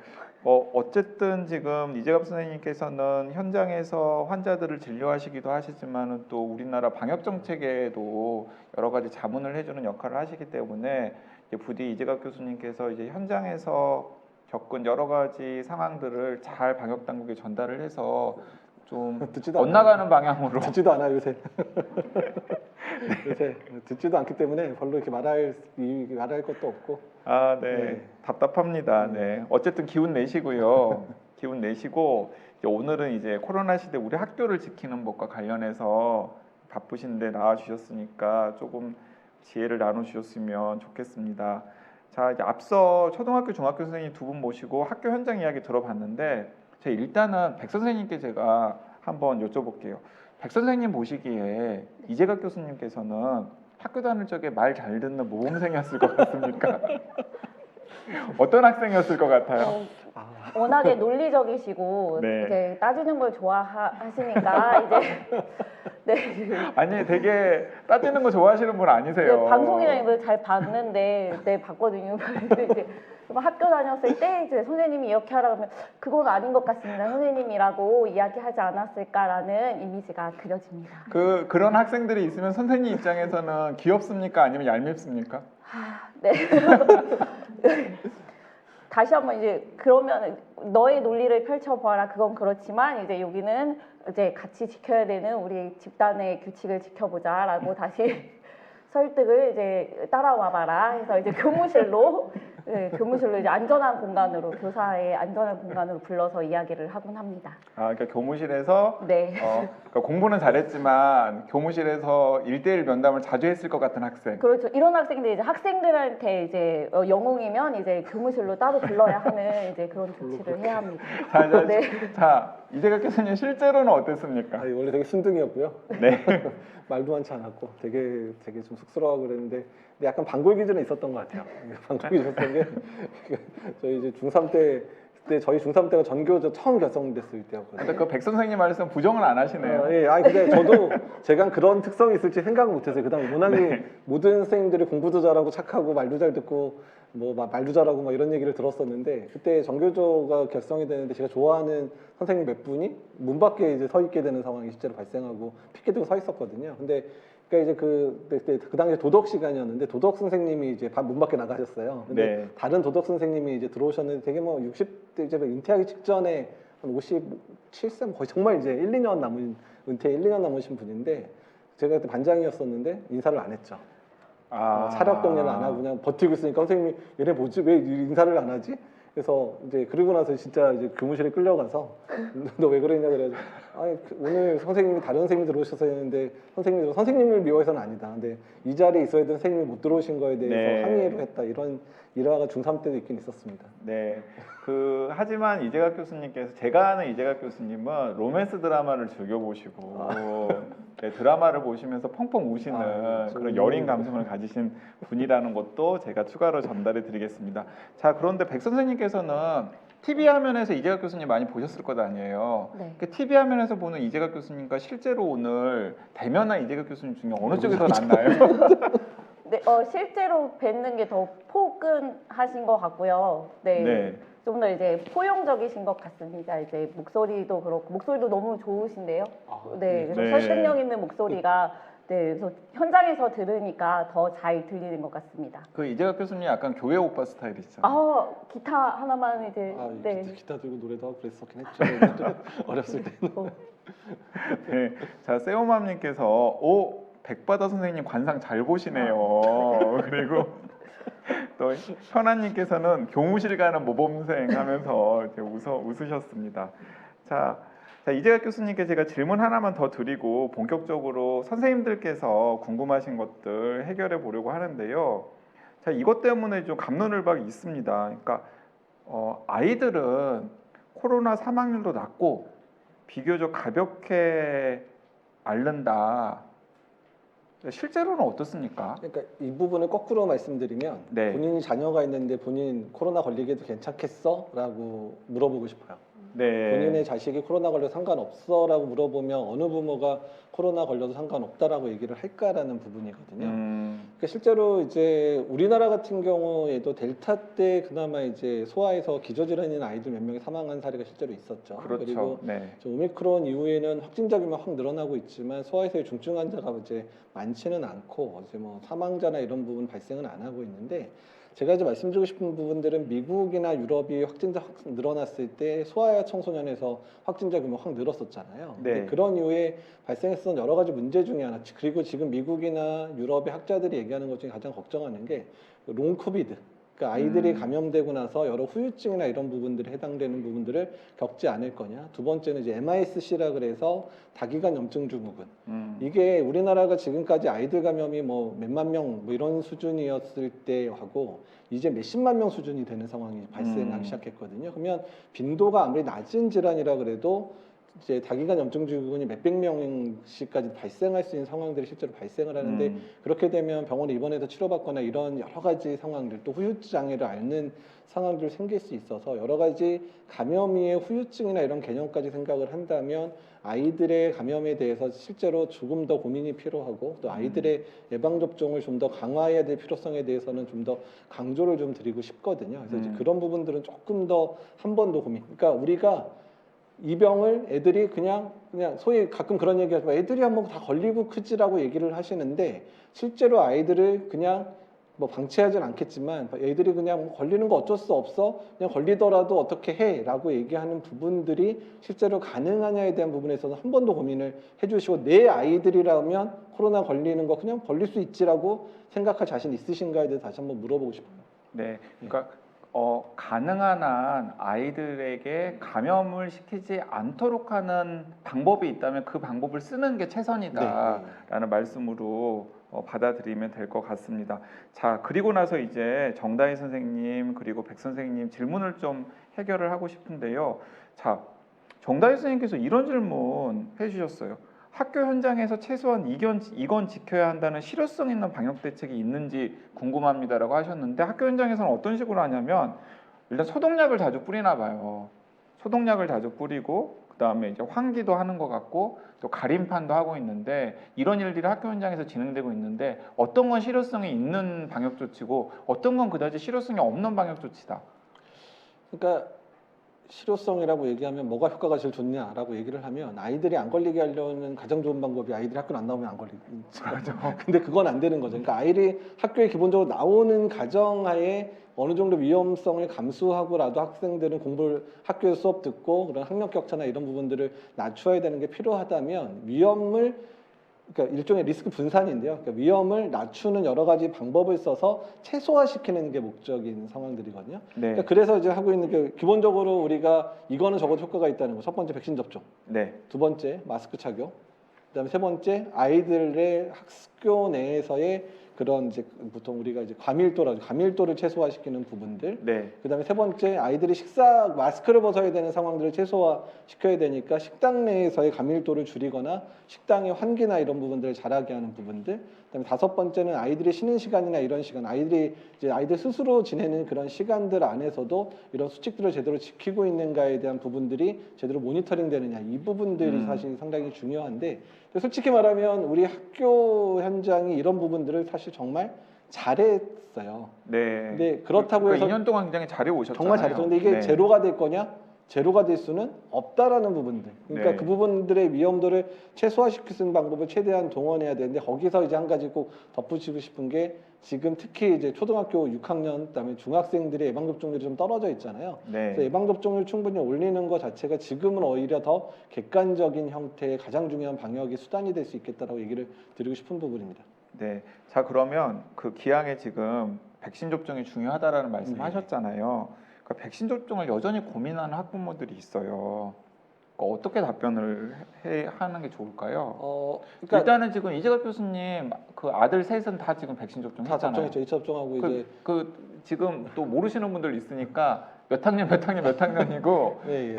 어쨌든 지금 이재갑 선생님께서는 현장에서 환자들을 진료하시기도 하시지만은 또 우리나라 방역 정책에도 여러 가지 자문을 해주는 역할을 하시기 때문에 이제 부디 이재갑 교수님께서 이제 현장에서 겪은 여러 가지 상황들을 잘 방역 당국에 전달을 해서 좀 듣지도 엇나가는 방향으로 듣지도 않아요 요새. 요새 듣지도 않기 때문에 별로 이렇게 말할 것도 없고. 네. 답답합니다. 네. 어쨌든 기운 내시고요. 기운 내시고 이제 오늘은 이제 코로나 시대 우리 학교를 지키는 법과 관련해서 바쁘신데 나와주셨으니까 조금 지혜를 나눠주셨으면 좋겠습니다. 자, 이제 앞서 초등학교, 중학교 선생님 두 분 모시고 학교 현장 이야기 들어봤는데 제가 일단은 백 선생님께 제가 한번 여쭤볼게요. 백 선생님 보시기에 이재갑 교수님께서는 학교 다닐 적에 말 잘 듣는 모범생이었을 것 같습니까? 어떤 학생이었을 것 같아요? 워낙에 논리적이시고 네. 이제 따지는 걸 좋아하시니까 이제 네. 아니 되게 따지는 거 좋아하시는 분 아니세요? 그 방송이나 이걸 잘 봤는데 네 봤거든요. 근데 이제 학교 다녔을 때 이제 선생님이 이렇게 하라 그러면 그건 아닌 것 같습니다. 선생님이라고 이야기하지 않았을까라는 이미지가 그려집니다. 그런 학생들이 있으면 선생님 입장에서는 귀엽습니까? 아니면 얄밉습니까? 네. 다시 한번 이제 그러면 너의 논리를 펼쳐봐라. 그건 그렇지만 이제 여기는 이제 같이 지켜야 되는 우리 집단의 규칙을 지켜보자라고 다시 설득을 이제 따라와봐라 해서 이제 교무실로 네, 교무실로 이제 안전한 공간으로 교사의 안전한 공간으로 불러서 이야기를 하곤 합니다. 아, 그러니까 교무실에서 네. 그러니까 공부는 잘했지만 교무실에서 1대1 면담을 자주 했을 것 같은 학생. 그렇죠. 이런 학생들이 이제 학생들한테 이제 영웅이면 이제 교무실로 따로 불러야 하는 이제 그런 조치를 해야 합니다. 네. 자, 이재갑 교수님 실제로는 어땠습니까? 아니, 원래 되게 순둥이였고요. 네. 말도 많지 않았고 되게 좀 쑥스러워하고 그랬는데 근데 약간 방골 기질은 있었던 것 같아요. 방골 기질이었던 게 저희 이제 중3 때 그때 저희 중3 때가 전교조 처음 결성됐을 때였거든요. 근데 그 백 선생님 말씀 부정은 안 하시네요. 예, 아니 근데 저도 제가 그런 특성이 있을지 생각을 못했어요. 그다음에 워낙에 네. 모든 선생님들이 공부도 잘하고 착하고 말도 잘 듣고 뭐 말도 잘하고 막 이런 얘기를 들었었는데 그때 전교조가 결성이 되는데 제가 좋아하는 선생님 몇 분이 문 밖에 이제 서 있게 되는 상황이 실제로 발생하고 피켓 들고 서 있었거든요. 근데 그러니까 이제 그 당시에 도덕 시간이었는데 도덕 선생님이 이제 문 밖에 나가셨어요. 근데 네. 다른 도덕 선생님이 이제 들어오셨는데 되게 뭐 60대 이제 은퇴하기 직전에 한 57세 거의 정말 이제 1, 2년 남은 은퇴 1, 2년 남으신 분인데 제가 그때 반장이었었는데 인사를 안 했죠. 차력 동료를 안 하고 그냥 버티고 있으니까 선생님이 얘네 뭐지 왜 인사를 안 하지? 그래서 이제 그러고 나서 진짜 이제 교무실에 끌려가서 너 왜 그러냐 그래가지고 아니 오늘 선생님이 다른 선생님이 들어오셔서 했는데 선생님을 미워해서는 아니다. 근데 이 자리에 있어야 되는 선생님이 못 들어오신 거에 대해서 네. 항의를 했다. 이런 일화가 중3 때도 있긴 있었습니다. 네. 하지만 이재갑 교수님께서 제가 아는 이재갑 교수님은 로맨스 드라마를 즐겨 보시고 네, 드라마를 보시면서 펑펑 우시는 그런 여린 감성을 가지신 분이라는 것도 제가 추가로 전달해 드리겠습니다. 자, 그런데 백 선생님께서는 TV 화면에서 이재갑 교수님 많이 보셨을 것 아니에요. 네. 그 TV 화면에서 보는 이재갑 교수님과 실제로 오늘 대면한 이재갑 교수님 중에 어느 쪽이 더 낫나요? 네, 실제로 뵙는 게 더 포근하신 것 같고요. 네. 네. 좀 더 이제 포용적이신 것 같습니다. 이제 목소리도 그렇고 목소리도 너무 좋으신데요. 네, 그래서 네. 설득력 있는 목소리가 네, 그래서 현장에서 들으니까 더 잘 들리는 것 같습니다. 그 이재갑 교수님 약간 교회 오빠 스타일이시잖아요. 기타 하나만 이제 네. 기타 들고 노래도 하고 그랬었긴 했죠. 어렸을 때는. 네. 자, 세오맘님께서 백바다 선생님 관상 잘 보시네요. 그리고 또 현아님께서는 교무실 가는 모범생 하면서 이렇게 웃으셨습니다. 자, 이재갑 교수님께 제가 질문 하나만 더 드리고 본격적으로 선생님들께서 궁금하신 것들 해결해 보려고 하는데요. 자, 이것 때문에 좀 갑론을박이 있습니다. 그러니까 아이들은 코로나 사망률도 낮고 비교적 가볍게 앓는다. 실제로는 어떻습니까? 그러니까 이 부분을 거꾸로 말씀드리면 네. 본인이 자녀가 있는데 본인 코로나 걸리게도 괜찮겠어? 라고 물어보고 싶어요. 네. 본인의 자식이 코로나 걸려도 상관없어? 라고 물어보면 어느 부모가 코로나 걸려도 상관없다라고 얘기를 할까라는 부분이거든요. 그러니까 실제로 이제 우리나라 같은 경우에도 델타 때 그나마 이제 소아에서 기저질환인 아이들 몇 명이 사망한 사례가 실제로 있었죠. 그렇죠. 그리고 네. 오미크론 이후에는 확진자 규모가 확 늘어나고 있지만 소아에서의 중증 환자가 이제 많지는 않고 이제 뭐 사망자나 이런 부분 발생은 안 하고 있는데 제가 이제 말씀드리고 싶은 부분들은 미국이나 유럽이 확진자 확 늘어났을 때 소아 청소년에서 확진자 규모 확 늘었었잖아요. 네. 근데 그런 이후에 발생했던 여러 가지 문제 중에 하나, 그리고 지금 미국이나 유럽의 학자들이 얘기하는 것 중에 가장 걱정하는 게 롱 코비드. 그러니까 아이들이 감염되고 나서 여러 후유증이나 이런 부분들에 해당되는 부분들을 겪지 않을 거냐. 두 번째는 이제 MIS-C라 그래서 다기관 염증 증후군. 이게 우리나라가 지금까지 아이들 감염이 뭐 몇만 명 뭐 이런 수준이었을 때하고 이제 몇십만 명 수준이 되는 상황이 발생하기 시작했거든요. 그러면 빈도가 아무리 낮은 질환이라 그래도 이제 다기관 염증 증후군이 몇백 명씩까지 발생할 수 있는 상황들이 실제로 발생을 하는데 그렇게 되면 병원에 입원해서 치료받거나 이런 여러 가지 상황들 또 후유증 장애를 앓는 상황들 생길 수 있어서 여러 가지 감염의 후유증이나 이런 개념까지 생각을 한다면 아이들의 감염에 대해서 실제로 조금 더 고민이 필요하고 또 아이들의 예방 접종을 좀 더 강화해야 될 필요성에 대해서는 좀 더 강조를 좀 드리고 싶거든요. 그래서 이제 그런 부분들은 조금 더 한 번 더 고민. 그러니까 우리가 이 병을 애들이 그냥 소위 가끔 그런 얘기하지만 애들이 한번 다 걸리고 크지라고 얘기를 하시는데 실제로 아이들을 그냥 뭐 방치하진 않겠지만 애들이 그냥 걸리는 거 어쩔 수 없어 그냥 걸리더라도 어떻게 해라고 얘기하는 부분들이 실제로 가능하냐에 대한 부분에서는 한 번 더 고민을 해주시고 내 아이들이라면 코로나 걸리는 거 그냥 걸릴 수 있지라고 생각할 자신 있으신가에 대해서 다시 한번 물어보고 싶어요. 네, 그러니까 가능한 한 아이들에게 감염을 시키지 않도록 하는 방법이 있다면 그 방법을 쓰는 게 최선이다라는 말씀으로 받아들이면 될 것 같습니다. 자, 그리고 나서 이제 정다희 선생님 그리고 백 선생님 질문을 좀 해결을 하고 싶은데요. 자, 정다희 선생님께서 이런 질문 해주셨어요. 학교 현장에서 최소한 이건 지켜야 한다는 실효성 있는 방역 대책이 있는지 궁금합니다라고 하셨는데 학교 현장에서는 어떤 식으로 하냐면 일단 소독약을 자주 뿌리나 봐요. 소독약을 자주 뿌리고 그다음에 이제 환기도 하는 것 같고 또 가림판도 하고 있는데 이런 일들이 학교 현장에서 진행되고 있는데 어떤 건 실효성이 있는 방역 조치고 어떤 건 그다지 실효성이 없는 방역 조치다. 그러니까 실효성이라고 얘기하면 뭐가 효과가 제일 좋냐라고 얘기를 하면 아이들이 안 걸리게 하려는 가장 좋은 방법이 아이들이 학교 안 나오면 안 걸리고 근데 그건 안 되는 거죠. 그러니까 아이들이 학교에 기본적으로 나오는 가정하에 어느 정도 위험성을 감수하고라도 학생들은 공부를 학교에서 수업 듣고 그런 학력 격차나 이런 부분들을 낮춰야 되는 게 필요하다면 위험을 그러니까 일종의 리스크 분산인데요. 그러니까 위험을 낮추는 여러 가지 방법을 써서 최소화시키는 게 목적인 상황들이거든요. 네. 그러니까 그래서 이제 하고 있는 게 기본적으로 우리가 이거는 적어도 효과가 있다는 거. 첫 번째 백신 접종, 네. 두 번째 마스크 착용, 그다음에 세 번째 아이들의 학교 내에서의 그런 이제 보통 우리가 이제 과밀도를 최소화시키는 부분들. 네. 그다음에 세 번째 아이들이 식사 마스크를 벗어야 되는 상황들을 최소화시켜야 되니까 식당 내에서의 과밀도를 줄이거나 식당의 환기나 이런 부분들을 잘하게 하는 부분들. 그다음에 다섯 번째는 아이들이 쉬는 시간이나 이런 시간, 아이들 스스로 지내는 그런 시간들 안에서도 이런 수칙들을 제대로 지키고 있는가에 대한 부분들이 제대로 모니터링 되느냐 이 부분들이 사실 상당히 중요한데 솔직히 말하면 우리 학교 현장이 이런 부분들을 사실 정말 잘했어요. 네. 근데 그렇다고 해서 2년 동안 굉장히 잘해 오셨잖아요. 정말 잘했죠. 근데 이게 네. 제로가 될 거냐? 제로가 될 수는 없다라는 부분들. 그러니까 네. 그 부분들의 위험도를 최소화시킬 수 있는 방법을 최대한 동원해야 되는데 거기서 이제 한 가지 꼭 덧붙이고 싶은 게 지금 특히 이제 초등학교 6학년 그다음에 중학생들의 예방접종률이 좀 떨어져 있잖아요. 네. 그래서 예방접종률 충분히 올리는 것 자체가 지금은 오히려 더 객관적인 형태의 가장 중요한 방역의 수단이 될 수 있겠다라고 얘기를 드리고 싶은 부분입니다. 네. 자, 그러면 그 기항에 지금 백신 접종이 중요하다라는 말씀하셨잖아요. 그러니까 백신 접종을 여전히 고민하는 학부모들이 있어요. 그러니까 어떻게 답변을 하는 게 좋을까요? 그러니까 일단은 지금 이재갑 교수님 그 아들 셋은 다 지금 백신 다 접종했잖아요. 접종했죠. 2차 접종하고 이제 지금 또 모르시는 분들 있으니까 몇 학년이고 예, 예.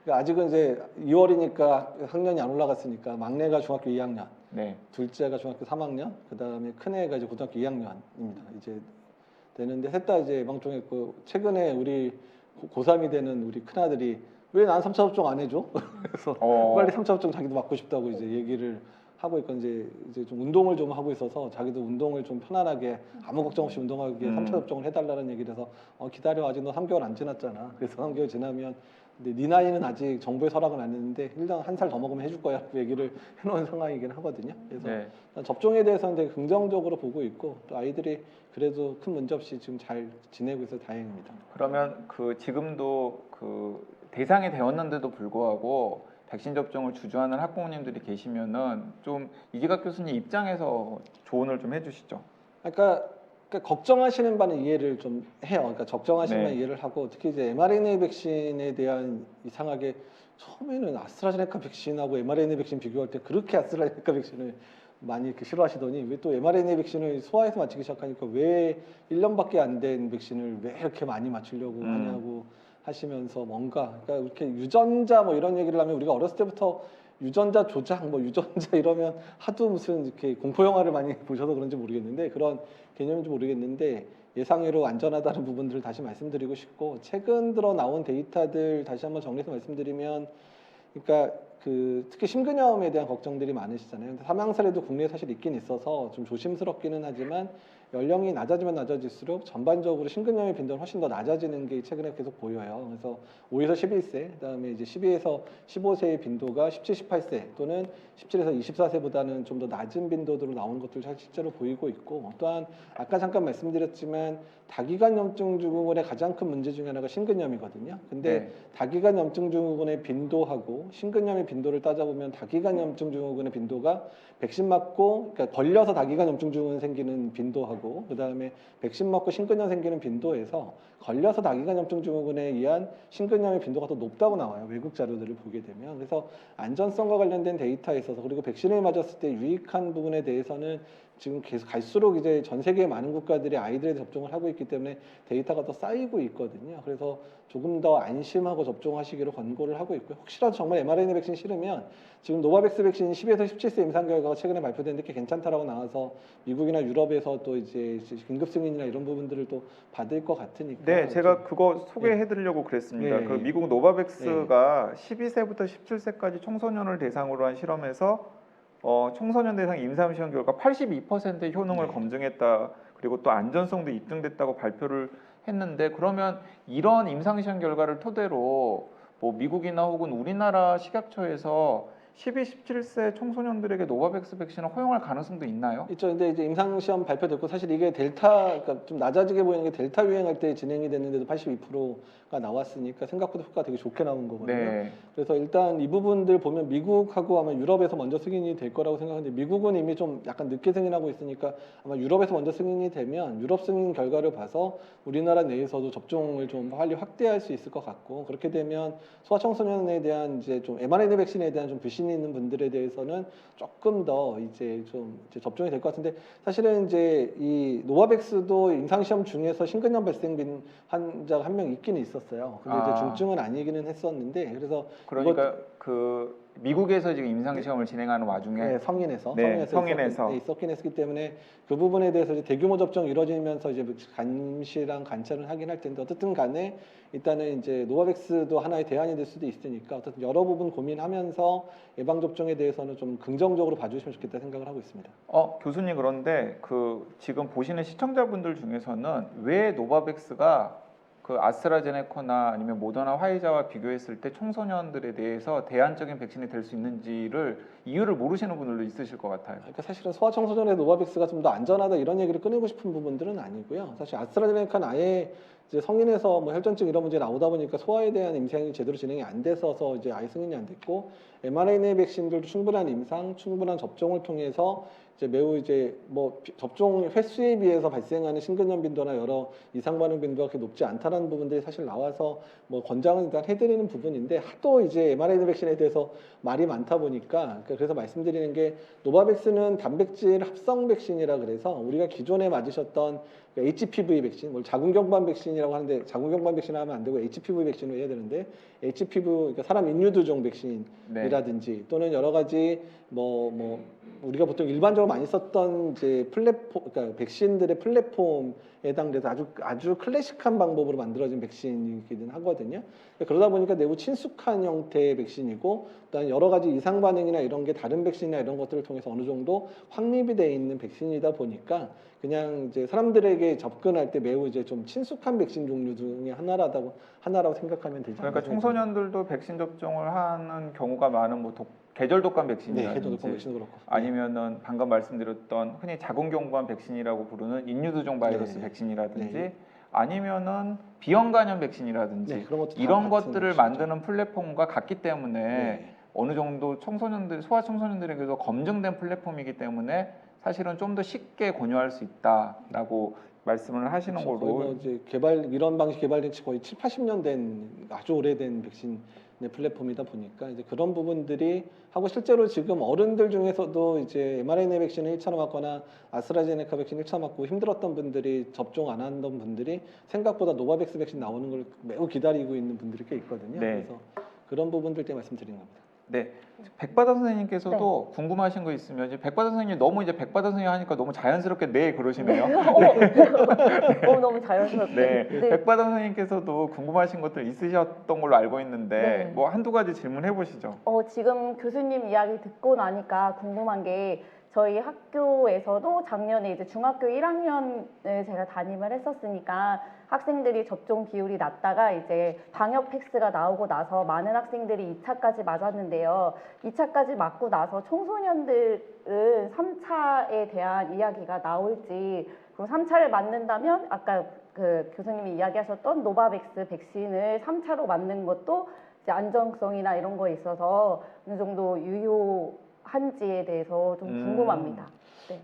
그러니까 아직은 이제 2월이니까 학년이 안 올라갔으니까 막내가 중학교 2학년, 네. 둘째가 중학교 3학년, 그다음에 큰애가 이제 고등학교 2학년입니다. 이제 되는데 셋 다 이제 예방접종했고 최근에 우리 고3이 되는 우리 큰아들이 왜 난 3차 접종 안 해줘? 그래서 빨리 3차 접종 자기도 맞고 싶다고 이제 얘기를 하고 있고 이제 좀 운동을 좀 하고 있어서 자기도 운동을 좀 편안하게 아무 걱정 없이 운동하기에 3차 접종을 해달라는 얘기를 해서 기다려 아직 너 3개월 안 지났잖아. 그래서 3개월 지나면 근데 네 나이는 아직 정부의 서락은 안 했는데 일단 한 살 더 먹으면 해줄 거야 라고 얘기를 해놓은 상황이긴 하거든요. 그래서 네. 접종에 대해서는 되게 긍정적으로 보고 있고 또 아이들이 그래도 큰 문제 없이 지금 잘 지내고 있어서 다행입니다. 그러면 그 지금도 그 대상이 되었는데도 불구하고 백신 접종을 주저하는 학부모님들이 계시면은 좀 이재갑 교수님 입장에서 조언을 좀 해주시죠. 그러니까 걱정하시는 바는 이해를 좀 해요. 그러니까 걱정하시는 네. 바는 이해를 하고 특히 이제 mRNA 백신에 대한 이상하게 처음에는 아스트라제네카 백신하고 mRNA 백신 비교할 때 그렇게 아스트라제네카 백신을 많이 이렇게 싫어하시더니 왜 또 mRNA 백신을 소아에서 맞추기 시작하니까 왜 1년밖에 안 된 백신을 왜 이렇게 많이 맞추려고 하냐고 하시면서 뭔가 그러니까 이렇게 유전자 뭐 이런 얘기를 하면 우리가 어렸을 때부터 유전자 조작 뭐 유전자 이러면 하도 무슨 이렇게 공포 영화를 많이 보셔서 그런지 모르겠는데 그런 개념인지 모르겠는데 예상외로 안전하다는 부분들을 다시 말씀드리고 싶고 최근 들어 나온 데이터들 다시 한번 정리해서 말씀드리면 그러니까 그 특히 심근염에 대한 걱정들이 많으시잖아요. 근데 사망 사례도 국내에 사실 있긴 있어서 좀 조심스럽기는 하지만 연령이 낮아지면 낮아질수록 전반적으로 심근염의 빈도는 훨씬 더 낮아지는 게 최근에 계속 보여요. 그래서 5에서 11세, 그다음에 이제 12에서 15세의 빈도가 17, 18세 또는 17에서 24세보다는 좀 더 낮은 빈도로 나오는 것들 실제로 보이고 있고, 또한 아까 잠깐 말씀드렸지만 다기관염증 증후군의 가장 큰 문제 중에 하나가 심근염이거든요. 근데 네. 다기관염증 증후군의 빈도하고 심근염의 빈도를 따져보면 다기관염증 증후군의 빈도가 백신 맞고, 그러니까 걸려서 다기관염증 증후군 생기는 빈도하고, 그 다음에 백신 맞고 심근염 생기는 빈도에서 걸려서 다기관염증 증후군에 의한 심근염의 빈도가 더 높다고 나와요. 외국 자료들을 보게 되면. 그래서 안전성과 관련된 데이터에 있어서, 그리고 백신을 맞았을 때 유익한 부분에 대해서는 지금 계속 갈수록 이제 전 세계 많은 국가들이 아이들에 접종을 하고 있기 때문에 데이터가 더 쌓이고 있거든요. 그래서 조금 더 안심하고 접종하시기를 권고를 하고 있고요. 혹시라도 정말 mRNA 백신 싫으면 지금 노바백스 백신 10에서 17세 임상 결과가 최근에 발표됐는데 꽤 괜찮다라고 나와서 미국이나 유럽에서 또 이제 긴급 승인이나 이런 부분들을 또 받을 것 같으니까. 네, 제가 그거 소개해드리려고 그랬습니다. 예, 그 예. 미국 노바백스가 12세부터 17세까지 청소년을 대상으로 한 실험에서 청소년 대상 임상 시험 결과 82%의 효능을 네. 검증했다. 그리고 또 안전성도 입증됐다고 발표를 했는데, 그러면 이런 임상 시험 결과를 토대로 뭐 미국이나 혹은 우리나라 식약처에서 12, 17세 청소년들에게 노바백스 백신을 허용할 가능성도 있나요? 있죠. 근데 이제 임상 시험 발표됐고, 사실 이게 델타, 그러니까 좀 낮아지게 보이는 게 델타 유행할 때 진행이 됐는데도 82%가 나왔으니까 생각보다 효과가 되게 좋게 나온 거거든요. 네. 그래서 일단 이 부분들 보면 미국하고 아마 유럽에서 먼저 승인이 될 거라고 생각하는데, 미국은 이미 좀 약간 늦게 승인하고 있으니까 아마 유럽에서 먼저 승인이 되면 유럽 승인 결과를 봐서 우리나라 내에서도 접종을 좀 빨리 확대할 수 있을 것 같고, 그렇게 되면 소아청소년에 대한 이제 좀 mRNA 백신에 대한 좀 불신이 있는 분들에 대해서는 조금 더 이제 좀 이제 접종이 될 것 같은데, 사실은 이제 이 노바백스도 임상 시험 중에서 심근염 발생 환자가 한 명 있기는 있었어요. 근데 이제 중증은 아니기는 했었는데, 그래서 그러니까 그 미국에서 지금 임상 시험을 진행하는 와중에 네, 성인에서 성인에서 있었긴 했기 때문에 그 부분에 대해서 이제 대규모 접종이 이루어지면서 이제 감시랑 관찰을 하긴 할 텐데, 어쨌든 간에 일단은 이제 노바백스도 하나의 대안이 될 수도 있으니까 어쨌든 여러 부분 고민하면서 예방 접종에 대해서는 좀 긍정적으로 봐주시면 좋겠다 생각을 하고 있습니다. 교수님, 그런데 그 지금 보시는 시청자분들 중에서는 왜 노바백스가 그 아스트라제네카나 아니면 모더나 화이자와 비교했을 때 청소년들에 대해서 대안적인 백신이 될 수 있는지를 이유를 모르시는 분들도 있으실 것 같아요. 그러니까 사실은 소아청소년의 노바백스가 좀 더 안전하다 이런 얘기를 꺼내고 싶은 부분들은 아니고요. 사실 아스트라제네카는 아예 이제 성인에서 뭐 혈전증 이런 문제 나오다 보니까 소아에 대한 임상이 제대로 진행이 안 돼서 이제 아예 승인이 안 됐고, mRNA 백신들도 충분한 임상, 충분한 접종을 통해서 이제 매우 이제 뭐 접종 횟수에 비해서 발생하는 심근염 빈도나 여러 이상 반응 빈도가 그렇게 높지 않다는 부분들이 사실 나와서 뭐 권장을 일단 해드리는 부분인데, 하도 이제 mRNA 백신에 대해서 말이 많다 보니까 그래서 말씀드리는 게, 노바백스는 단백질 합성 백신이라 그래서 우리가 기존에 맞으셨던 HPV 백신, 뭘 자궁경부암 백신이라고 하는데 자궁경부암 백신 하면 안 되고 HPV 백신을 해야 되는데, HPV 그러니까 사람 인유두종 백신이라든지 또는 여러 가지 뭐 우리가 보통 일반적으로 많이 썼던 이제 그러니까 백신들의 플랫폼에 해당돼서 아주 클래식한 방법으로 만들어진 백신이기는 하거든요. 그러다 보니까 매우 친숙한 형태의 백신이고, 그다음에 여러 가지 이상 반응이나 이런 게 다른 백신이나 이런 것들을 통해서 어느 정도 확립이 돼 있는 백신이다 보니까 그냥 이제 사람들에게 접근할 때 매우 이제 좀 친숙한 백신 종류 중에 하나라고 생각하면 되죠. 그러니까 청소년들도 백신 접종을 하는 경우가 많은 뭐 계절 독감 네, 백신이라든지 해도 백신도 그렇고. 아니면은 방금 말씀드렸던 흔히 자궁경부암 백신이라고 부르는 인유두종 바이러스 네. 백신이라든지 네. 아니면은 비형 간염 백신이라든지 네, 그런 것도 다 이런 같은 것들을 백신이죠. 만드는 플랫폼과 같기 때문에 네. 어느 정도 소아 청소년들에게도 검증된 플랫폼이기 때문에 사실은 좀 더 쉽게 권유할 수 있다라고 말씀을 하시는 그렇죠. 걸로. 거의 뭐 이제 이런 방식 개발된 지 거의 7, 80년 된 아주 오래된 백신 플랫폼이다 보니까 이제 그런 부분들이 하고, 실제로 지금 어른들 중에서도 이제 mRNA 백신을 1차 맞거나 아스트라제네카 백신 1차 맞고 힘들었던 분들이, 접종 안 하던 분들이 생각보다 노바백스 백신 나오는 걸 매우 기다리고 있는 분들이 꽤 있거든요. 네. 그래서 그런 부분들 때문에 말씀드리는 겁니다. 네, 백바다 선생님께서도 궁금하신 거 있으면 이제 백바다 선생님 너무 이제 백바다 선생님 하니까 너무 자연스럽게 네 그러시네요. 너무 자연스럽게. 네, 네. 백바다 선생님께서도 궁금하신 것들 있으셨던 걸로 알고 있는데 네. 뭐 한두 가지 질문해 보시죠. 지금 교수님 이야기 듣고 나니까 궁금한 게, 저희 학교에서도 작년에 이제 중학교 1학년을 제가 담임을 했었으니까 학생들이 접종 비율이 낮다가 이제 방역 패스가 나오고 나서 많은 학생들이 2차까지 맞았는데요. 2차까지 맞고 나서 청소년들은 3차에 대한 이야기가 나올지, 그리고 3차를 맞는다면 아까 그 교수님이 이야기하셨던 노바백스 백신을 3차로 맞는 것도 이제 안정성이나 이런 거에 있어서 어느 정도 유효한지에 대해서 좀 궁금합니다. 네.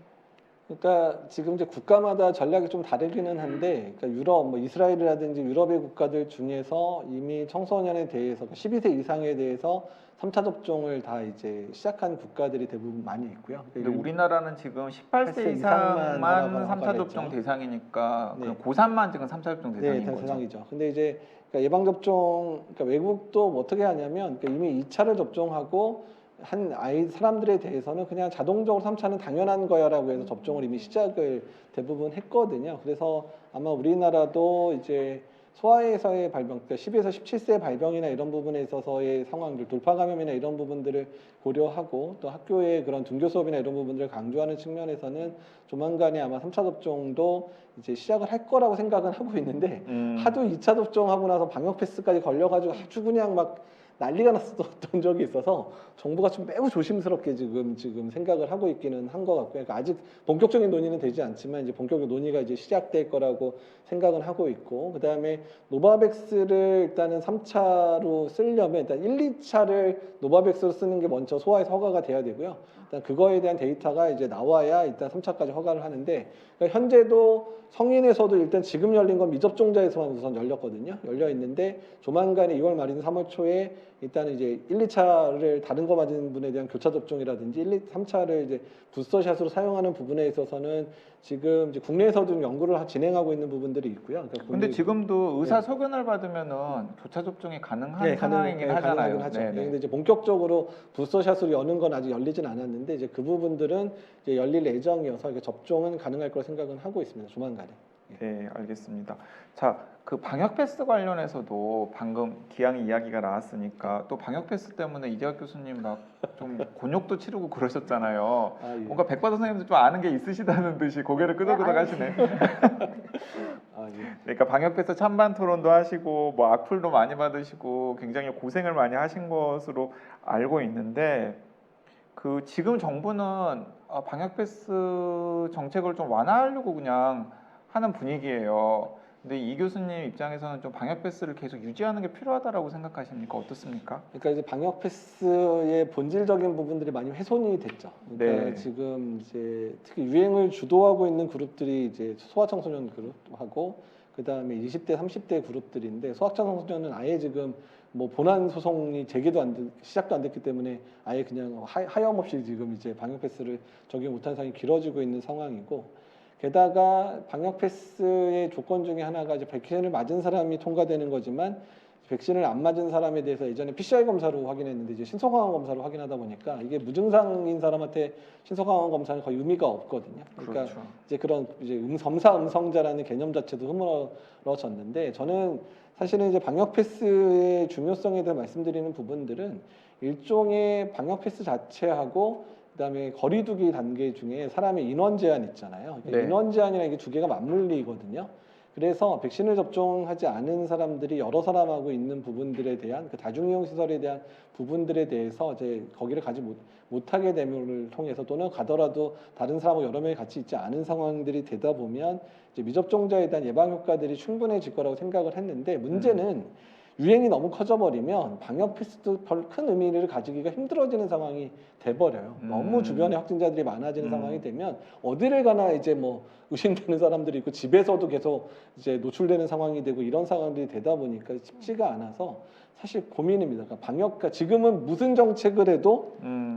그러니까 지금 이제 국가마다 전략이 좀 다르기는 한데, 그러니까 유럽, 뭐 이스라엘이라든지 유럽의 국가들 중에서 이미 청소년에 대해서 12세 이상에 대해서 3차 접종을 다 이제 시작한 국가들이 대부분 많이 있고요. 근데 우리나라는 지금 18세 이상만 이상만 허가가 3차 됐죠. 접종 대상이니까 네. 그냥 고3만 지금 3차 접종 대상인 네, 거죠. 대상이죠. 근데 이제 그러니까 예방 접종, 그러니까 외국도 뭐 어떻게 하냐면 그러니까 이미 2차를 접종하고 한 사람들에 대해서는 그냥 자동적으로 3차는 당연한 거야라고 해서 접종을 이미 시작을 대부분 했거든요. 그래서 아마 우리나라도 이제 소아에서의 발병, 그러니까 10에서 17세 발병이나 이런 부분에 있어서의 상황들, 돌파 감염이나 이런 부분들을 고려하고 또 학교의 그런 등교 수업이나 이런 부분들을 강조하는 측면에서는 조만간에 아마 3차 접종도 이제 시작을 할 거라고 생각은 하고 있는데 하도 2차 접종하고 나서 방역 패스까지 걸려가지고 아주 그냥 막 난리가 났었던 적이 있어서 정부가 좀 매우 조심스럽게 지금 생각을 하고 있기는 한 것 같고요. 그러니까 아직 본격적인 논의는 되지 않지만 이제 본격적인 논의가 이제 시작될 거라고 생각은 하고 있고, 그 다음에 노바백스를 일단은 3차로 쓰려면 일단 1, 2차를 노바백스로 쓰는 게 먼저 소아에서 허가가 돼야 되고요. 일단 그거에 대한 데이터가 이제 나와야 일단 3차까지 허가를 하는데, 그러니까 현재도 성인에서도 일단 지금 열린 건 미접종자에서만 우선 열렸거든요. 열려 있는데 조만간에 2월 말이나 3월 초에 일단은 이제 1, 2차를 다른 거 맞은 분에 대한 교차 접종이라든지 1, 2, 3차를 이제 부스터샷으로 사용하는 부분에 있어서는 지금 이제 국내에서도 좀 연구를 진행하고 있는 부분들이 있고요. 그러니까 근데 지금도 의사 네. 소견을 받으면은 교차 접종이 가능한 네, 상황이긴 하잖아요. 가능하긴 하죠. 네, 네. 근데 이제 본격적으로 부스터샷으로 여는 건 아직 열리진 않았는데 이제 그 부분들은 이제 열릴 예정이어서 이게 접종은 가능할 거라 생각은 하고 있습니다. 조만간에. 네, 알겠습니다. 자, 그 방역 패스 관련해서도 방금 기양이 이야기가 나왔으니까 또 방역 패스 때문에 이재학 교수님 막 좀 곤욕도 치르고 그러셨잖아요. 아, 예. 뭔가 백과 선생님도 좀 아는 게 있으시다는 듯이 고개를 끄덕끄덕 하시네. 아, 예. 그러니까 방역 패스 찬반 토론도 하시고 뭐 악플도 많이 받으시고 굉장히 고생을 많이 하신 것으로 알고 있는데, 그 지금 정부는 방역 패스 정책을 좀 완화하려고 그냥 하는 분위기예요. 근데 이 교수님 입장에서는 좀 방역 패스를 계속 유지하는 게 필요하다라고 생각하십니까? 어떻습니까? 그러니까 이제 방역 패스의 본질적인 부분들이 많이 훼손이 됐죠. 그러니까 네. 지금 이제 특히 유행을 주도하고 있는 그룹들이 이제 소아청소년 그룹하고 그 다음에 20대, 30대 그룹들인데, 소아청소년은 아예 지금 뭐 본안 소송이 시작도 안 됐기 때문에 아예 그냥 하염없이 지금 이제 방역 패스를 적용 못한 상황이 길어지고 있는 상황이고, 게다가 방역 패스의 조건 중에 하나가 이제 백신을 맞은 사람이 통과되는 거지만 백신을 안 맞은 사람에 대해서 예전에 PCR 검사로 확인했는데 이제 신속항원 검사로 확인하다 보니까 이게 무증상인 사람한테 신속항원 검사는 거의 의미가 없거든요. 그러니까 그렇죠. 이제 그런 이제 검사 음성자라는 개념 자체도 흐물어졌는데, 저는 사실은 이제 방역 패스의 중요성에 대해 말씀드리는 부분들은 일종의 방역 패스 자체하고 그다음에 거리두기 단계 중에 사람의 인원 제한 있잖아요. 네. 인원 제한이랑 이게 두 개가 맞물리거든요. 그래서 백신을 접종하지 않은 사람들이 여러 사람하고 있는 부분들에 대한 그 다중이용 시설에 대한 부분들에 대해서 이제 거기를 가지 못하게 됨을 통해서, 또는 가더라도 다른 사람하고 여러 명이 같이 있지 않은 상황들이 되다 보면 이제 미접종자에 대한 예방 효과들이 충분해질 거라고 생각을 했는데, 문제는 유행이 너무 커져버리면 방역 패스도 별 큰 의미를 가지기가 힘들어지는 상황이 돼버려요. 너무 주변에 확진자들이 많아지는 상황이 되면 어디를 가나 이제 뭐 의심되는 사람들이 있고 집에서도 계속 이제 노출되는 상황이 되고 이런 상황들이 되다 보니까 쉽지가 않아서 사실 고민입니다. 그러니까 방역가 지금은 무슨 정책을 해도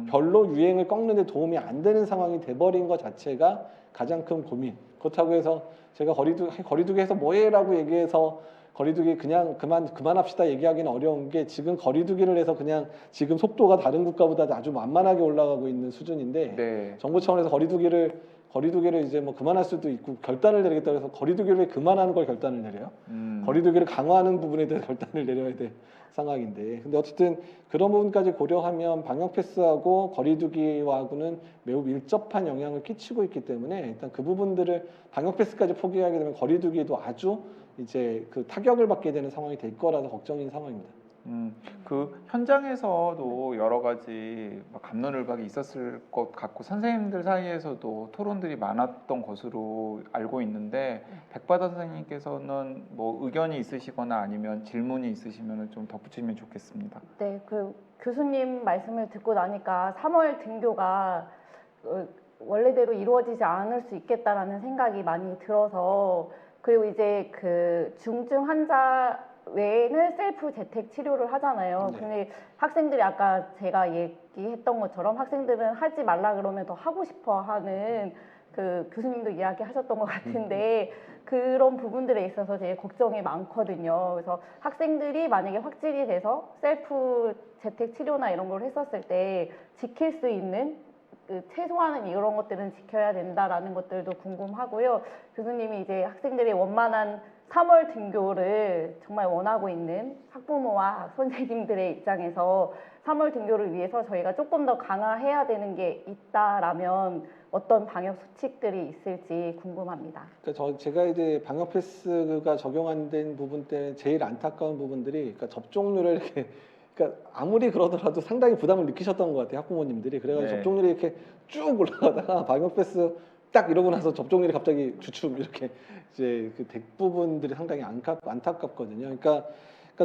별로 유행을 꺾는 데 도움이 안 되는 상황이 돼버린 것 자체가 가장 큰 고민. 그렇다고 해서 제가 거리두기 해서 뭐해라고 얘기해서 거리두기 그냥 그만합시다 얘기하기는 어려운 게, 지금 거리두기를 해서 그냥 지금 속도가 다른 국가보다 아주 만만하게 올라가고 있는 수준인데, 네. 정부 차원에서 거리두기를 거리두기를 이제 뭐 그만할 수도 있고 결단을 내리겠다고 해서 거리두기를 그만하는 걸 결단을 내려요. 거리두기를 강화하는 부분에 대해서 결단을 내려야 될 상황인데, 근데 어쨌든 그런 부분까지 고려하면 방역 패스하고 거리두기와는 매우 밀접한 영향을 끼치고 있기 때문에 일단 그 부분들을 방역 패스까지 포기하게 되면 거리두기도 아주 이제 그 타격을 받게 되는 상황이 될 거라서 걱정인 상황입니다. 그 현장에서도 여러 가지 갑론을박이 있었을 것 같고 선생님들 사이에서도 토론들이 많았던 것으로 알고 있는데 백바다 선생님께서는 뭐 의견이 있으시거나 아니면 질문이 있으시면 좀 덧붙이면 좋겠습니다. 네, 그 교수님 말씀을 듣고 나니까 3월 등교가 원래대로 이루어지지 않을 수 있겠다라는 생각이 많이 들어서, 그리고 이제 그 중증 환자 외에는 셀프 재택 치료를 하잖아요. 네. 근데 학생들이 아까 제가 얘기했던 것처럼 학생들은 하지 말라 그러면 더 하고 싶어 하는, 그 교수님도 이야기하셨던 것 같은데 그런 부분들에 있어서 되게 걱정이 많거든요. 그래서 학생들이 만약에 확진이 돼서 셀프 재택 치료나 이런 걸 했었을 때 지킬 수 있는 그 최소한은 이런 것들은 지켜야 된다라는 것들도 궁금하고요. 교수님이 이제 학생들이 원만한 3월 등교를 정말 원하고 있는 학부모와 선생님들의 입장에서 3월 등교를 위해서 저희가 조금 더 강화해야 되는 게 있다라면 어떤 방역 수칙들이 있을지 궁금합니다. 그러니까 제가 이제 방역 패스가 적용된 부분 때 제일 안타까운 부분들이, 그러니까 접종률을 이렇게, 그러니까 아무리 그러더라도 상당히 부담을 느끼셨던 것 같아요, 학부모님들이. 그래가지고 네. 접종률이 이렇게 쭉 올라가다가 방역 패스 딱 이러고 나서 접종률이 갑자기 주춤 이렇게 이제 그 대부분들이 상당히 안타깝거든요. 그러니까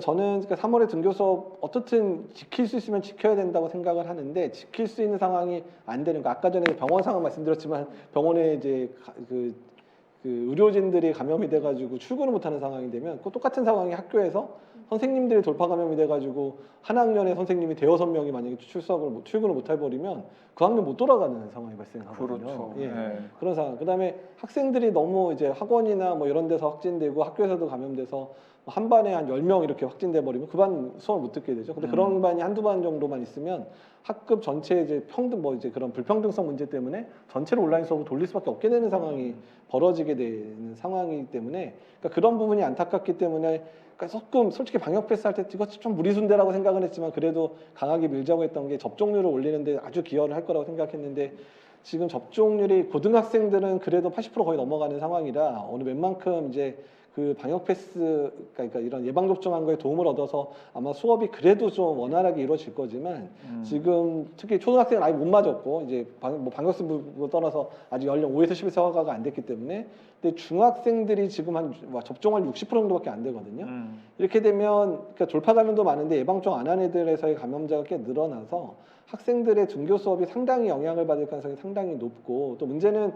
저는 3월에 등교 수업 어떻든 지킬 수 있으면 지켜야 된다고 생각을 하는데, 지킬 수 있는 상황이 안 되는 거. 아까 전에 병원 상황 말씀드렸지만 병원에 이제 그 의료진들이 감염이 돼가지고 출근을 못하는 상황이 되면 그 똑같은 상황이 학교에서 선생님들이 돌파 감염이 돼가지고 한 학년에 선생님이 대여섯 명이 만약에 출근을 못 해버리면 그 학년 못 돌아가는 상황이 발생하거든요. 그렇죠. 예. 네. 그런 상황. 그다음에 학생들이 너무 이제 학원이나 뭐 이런 데서 확진되고 학교에서도 감염돼서 한 반에 한 10명 이렇게 확진돼 버리면 그 반 수업을 못 듣게 되죠. 근데 그런 반이 한두 반 정도만 있으면 학급 전체 이제 이제 그런 불평등성 문제 때문에 전체를 온라인 수업으로 돌릴 수밖에 없게 되는 상황이 벌어지게 되는 상황이기 때문에, 그러니까 그런 부분이 안타깝기 때문에, 그러니까 조금 솔직히 방역 패스 할 때 이거 좀 무리순대라고 생각은 했지만 그래도 강하게 밀자고 했던 게 접종률을 올리는데 아주 기여를 할 거라고 생각했는데, 지금 접종률이 고등학생들은 그래도 80% 거의 넘어가는 상황이라 어느 웬만큼 이제 그 방역 패스, 그러니까 이런 예방 접종한 거에 도움을 얻어서 아마 수업이 그래도 좀 원활하게 이루어질 거지만, 지금 특히 초등학생은 아예 못 맞았고 이제 방역 패스 떠나서 아직 연령 5에서 11세 허가가 안 됐기 때문에, 근데 중학생들이 지금 한 접종할 60% 정도밖에 안 되거든요. 이렇게 되면 그러니까 돌파 감염도 많은데 예방접종 안 한 애들에서의 감염자가 꽤 늘어나서 학생들의 등교 수업이 상당히 영향을 받을 가능성이 상당히 높고, 또 문제는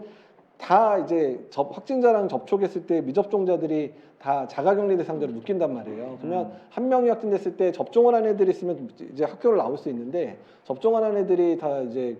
다 이제 확진자랑 접촉했을 때 미접종자들이 다 자가격리 대상자로 묶인단 말이에요. 그러면 한 명이 확진됐을 때 접종을 한 애들이 있으면 이제 학교를 나올 수 있는데, 접종을 한 애들이 다 이제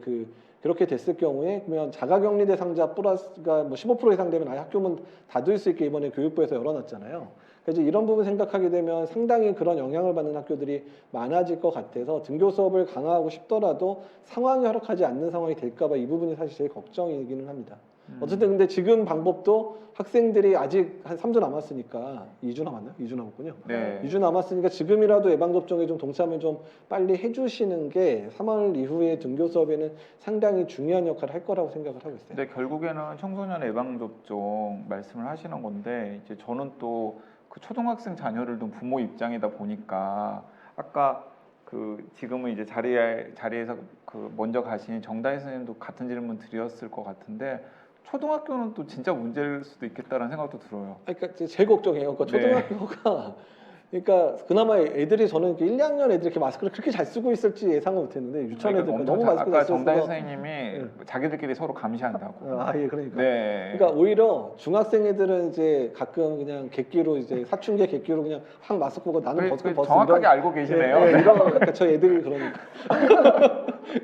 그렇게 됐을 경우에 그러면 자가격리 대상자 플러스가 뭐 15% 이상 되면 아예 학교문 닫을 수 있게 이번에 교육부에서 열어놨잖아요. 그래서 이런 부분 생각하게 되면 상당히 그런 영향을 받는 학교들이 많아질 것 같아서 등교 수업을 강화하고 싶더라도 상황이 허락하지 않는 상황이 될까 봐 이 부분이 사실 제일 걱정이기는 합니다. 어쨌든 근데 지금 방법도 학생들이 아직 한 3주 남았으니까, 2주 남았나요? 2주 남았군요. 네. 2주 남았으니까 지금이라도 예방접종에 좀 동참을 좀 빨리 해주시는 게 3월 이후에 등교 수업에는 상당히 중요한 역할을 할 거라고 생각을 하고 있어요. 근데 결국에는 청소년 예방접종 말씀을 하시는 건데, 이제 저는 또 그 초등학생 자녀를 둔 부모 입장이다 보니까 아까 지금은 이제 자리에서 먼저 가신 정다희 선생님도 같은 질문 드렸을 것 같은데, 초등학교는 또 진짜 문제일 수도 있겠다라는 생각도 들어요. 그러니까 제일 걱정해요. 그러니까 초등학교가 그러니까 그나마 애들이 저는 1, 2학년 애들이 이렇게 마스크를 그렇게 잘 쓰고 있을지 예상은 못했는데 유치원 애들 그러니까 너무 마스크 아까 잘 쓰고 정다희 선생님이 자기들끼리 서로 감시한다고. 예, 그러니까. 네. 그러니까 오히려 중학생 애들은 이제 가끔 그냥 객기로 이제 사춘기 객기로 그냥 확 마스크 보고 나는 벗고 정확하게 알고 계시네요. 이런 그러니까 저 애들이 그러니까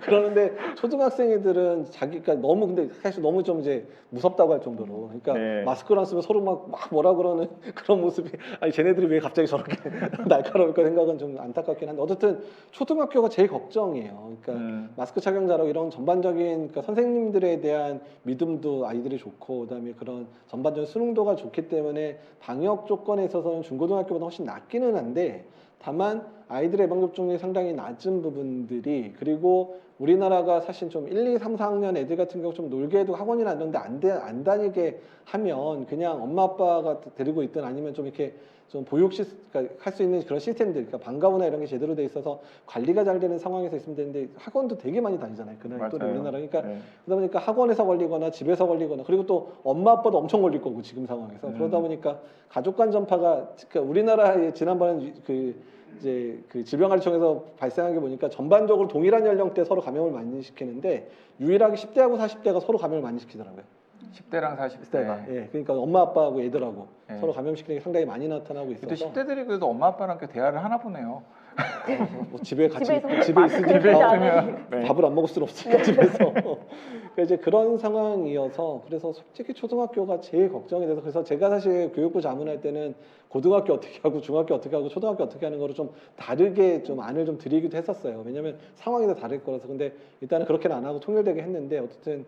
그러는데 초등학생 애들은 자기가 너무 근데 사실 너무 좀 이제 무섭다고 할 정도로 그러니까 네. 마스크를 안 쓰면 서로 막 뭐라 그러는 그런 모습이 아니 쟤네들이 왜 갑자기 저렇게 날카로울까 생각은 좀 안타깝긴 한데 어쨌든 초등학교가 제일 걱정이에요. 그러니까 마스크 착용 잘하고 이런 전반적인 그러니까 선생님들에 대한 믿음도 아이들이 좋고 그다음에 그런 전반적인 수능도가 좋기 때문에 방역 조건에 있어서는 중고등학교보다 훨씬 낫기는 한데 다만 아이들의 예방접종률이 상당히 낮은 부분들이 그리고 우리나라가 사실 좀 1, 2, 3, 4학년 애들 같은 경우 좀 놀게 해도 학원이나 이런 데 안 다니게 하면 그냥 엄마 아빠가 데리고 있든 아니면 좀 이렇게 좀 보육 그러니까 할 수 있는 그런 시스템들 그러니까 방과후나 이런 게 제대로 돼 있어서 관리가 잘 되는 상황에서 있으면 되는데 학원도 되게 많이 다니잖아요. 그 나이 또래 맞아요. 우리나라 그러니까 네. 그러다 보니까 학원에서 걸리거나 집에서 걸리거나 그리고 또 엄마 아빠도 엄청 걸릴 거고 지금 상황에서 그러다 보니까 가족 간 전파가 그러니까 우리나라에 지난번에 이제 그 질병관리청에서 발생한 게 보니까 전반적으로 동일한 연령대 서로 감염을 많이 시키는데 유일하게 10대하고 40대가 서로 감염을 많이 시키더라고요. 10대랑 40대. 10대가 예, 그러니까 엄마 아빠하고 애들하고 네. 서로 감염시키는 게 상당히 많이 나타나고 있어서 근데 10대들이 그래도 엄마 아빠랑 이렇게 대화를 하나 보네요. 뭐 집에 같이 집에서 집에 마스크 있으니까 쓰지 않으면 네. 밥을 안 먹을 수는 없으니까 집에서 그러니까 이제 그런 상황이어서 그래서 솔직히 초등학교가 제일 걱정이 돼서 그래서 제가 사실 교육부 자문할 때는 고등학교 어떻게 하고 중학교 어떻게 하고 초등학교 어떻게 하는 거를 좀 다르게 좀 안을 좀 드리기도 했었어요. 왜냐하면 상황이 다 다를 거라서 근데 일단은 그렇게는 안 하고 통일되게 했는데 어쨌든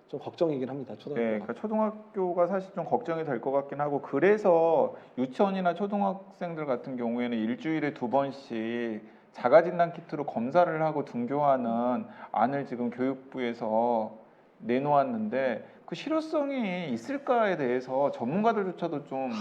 좀 걱정이긴 합니다. 초등학교가. 네, 그러니까 초등학교가 사실 좀 걱정이 될 것 같긴 하고 그래서 유치원이나 초등학생들 같은 경우에는 일주일에 2번씩 자가진단 키트로 검사를 하고 등교하는 안을 지금 교육부에서 내놓았는데 그 실효성이 있을까에 대해서 전문가들조차도 좀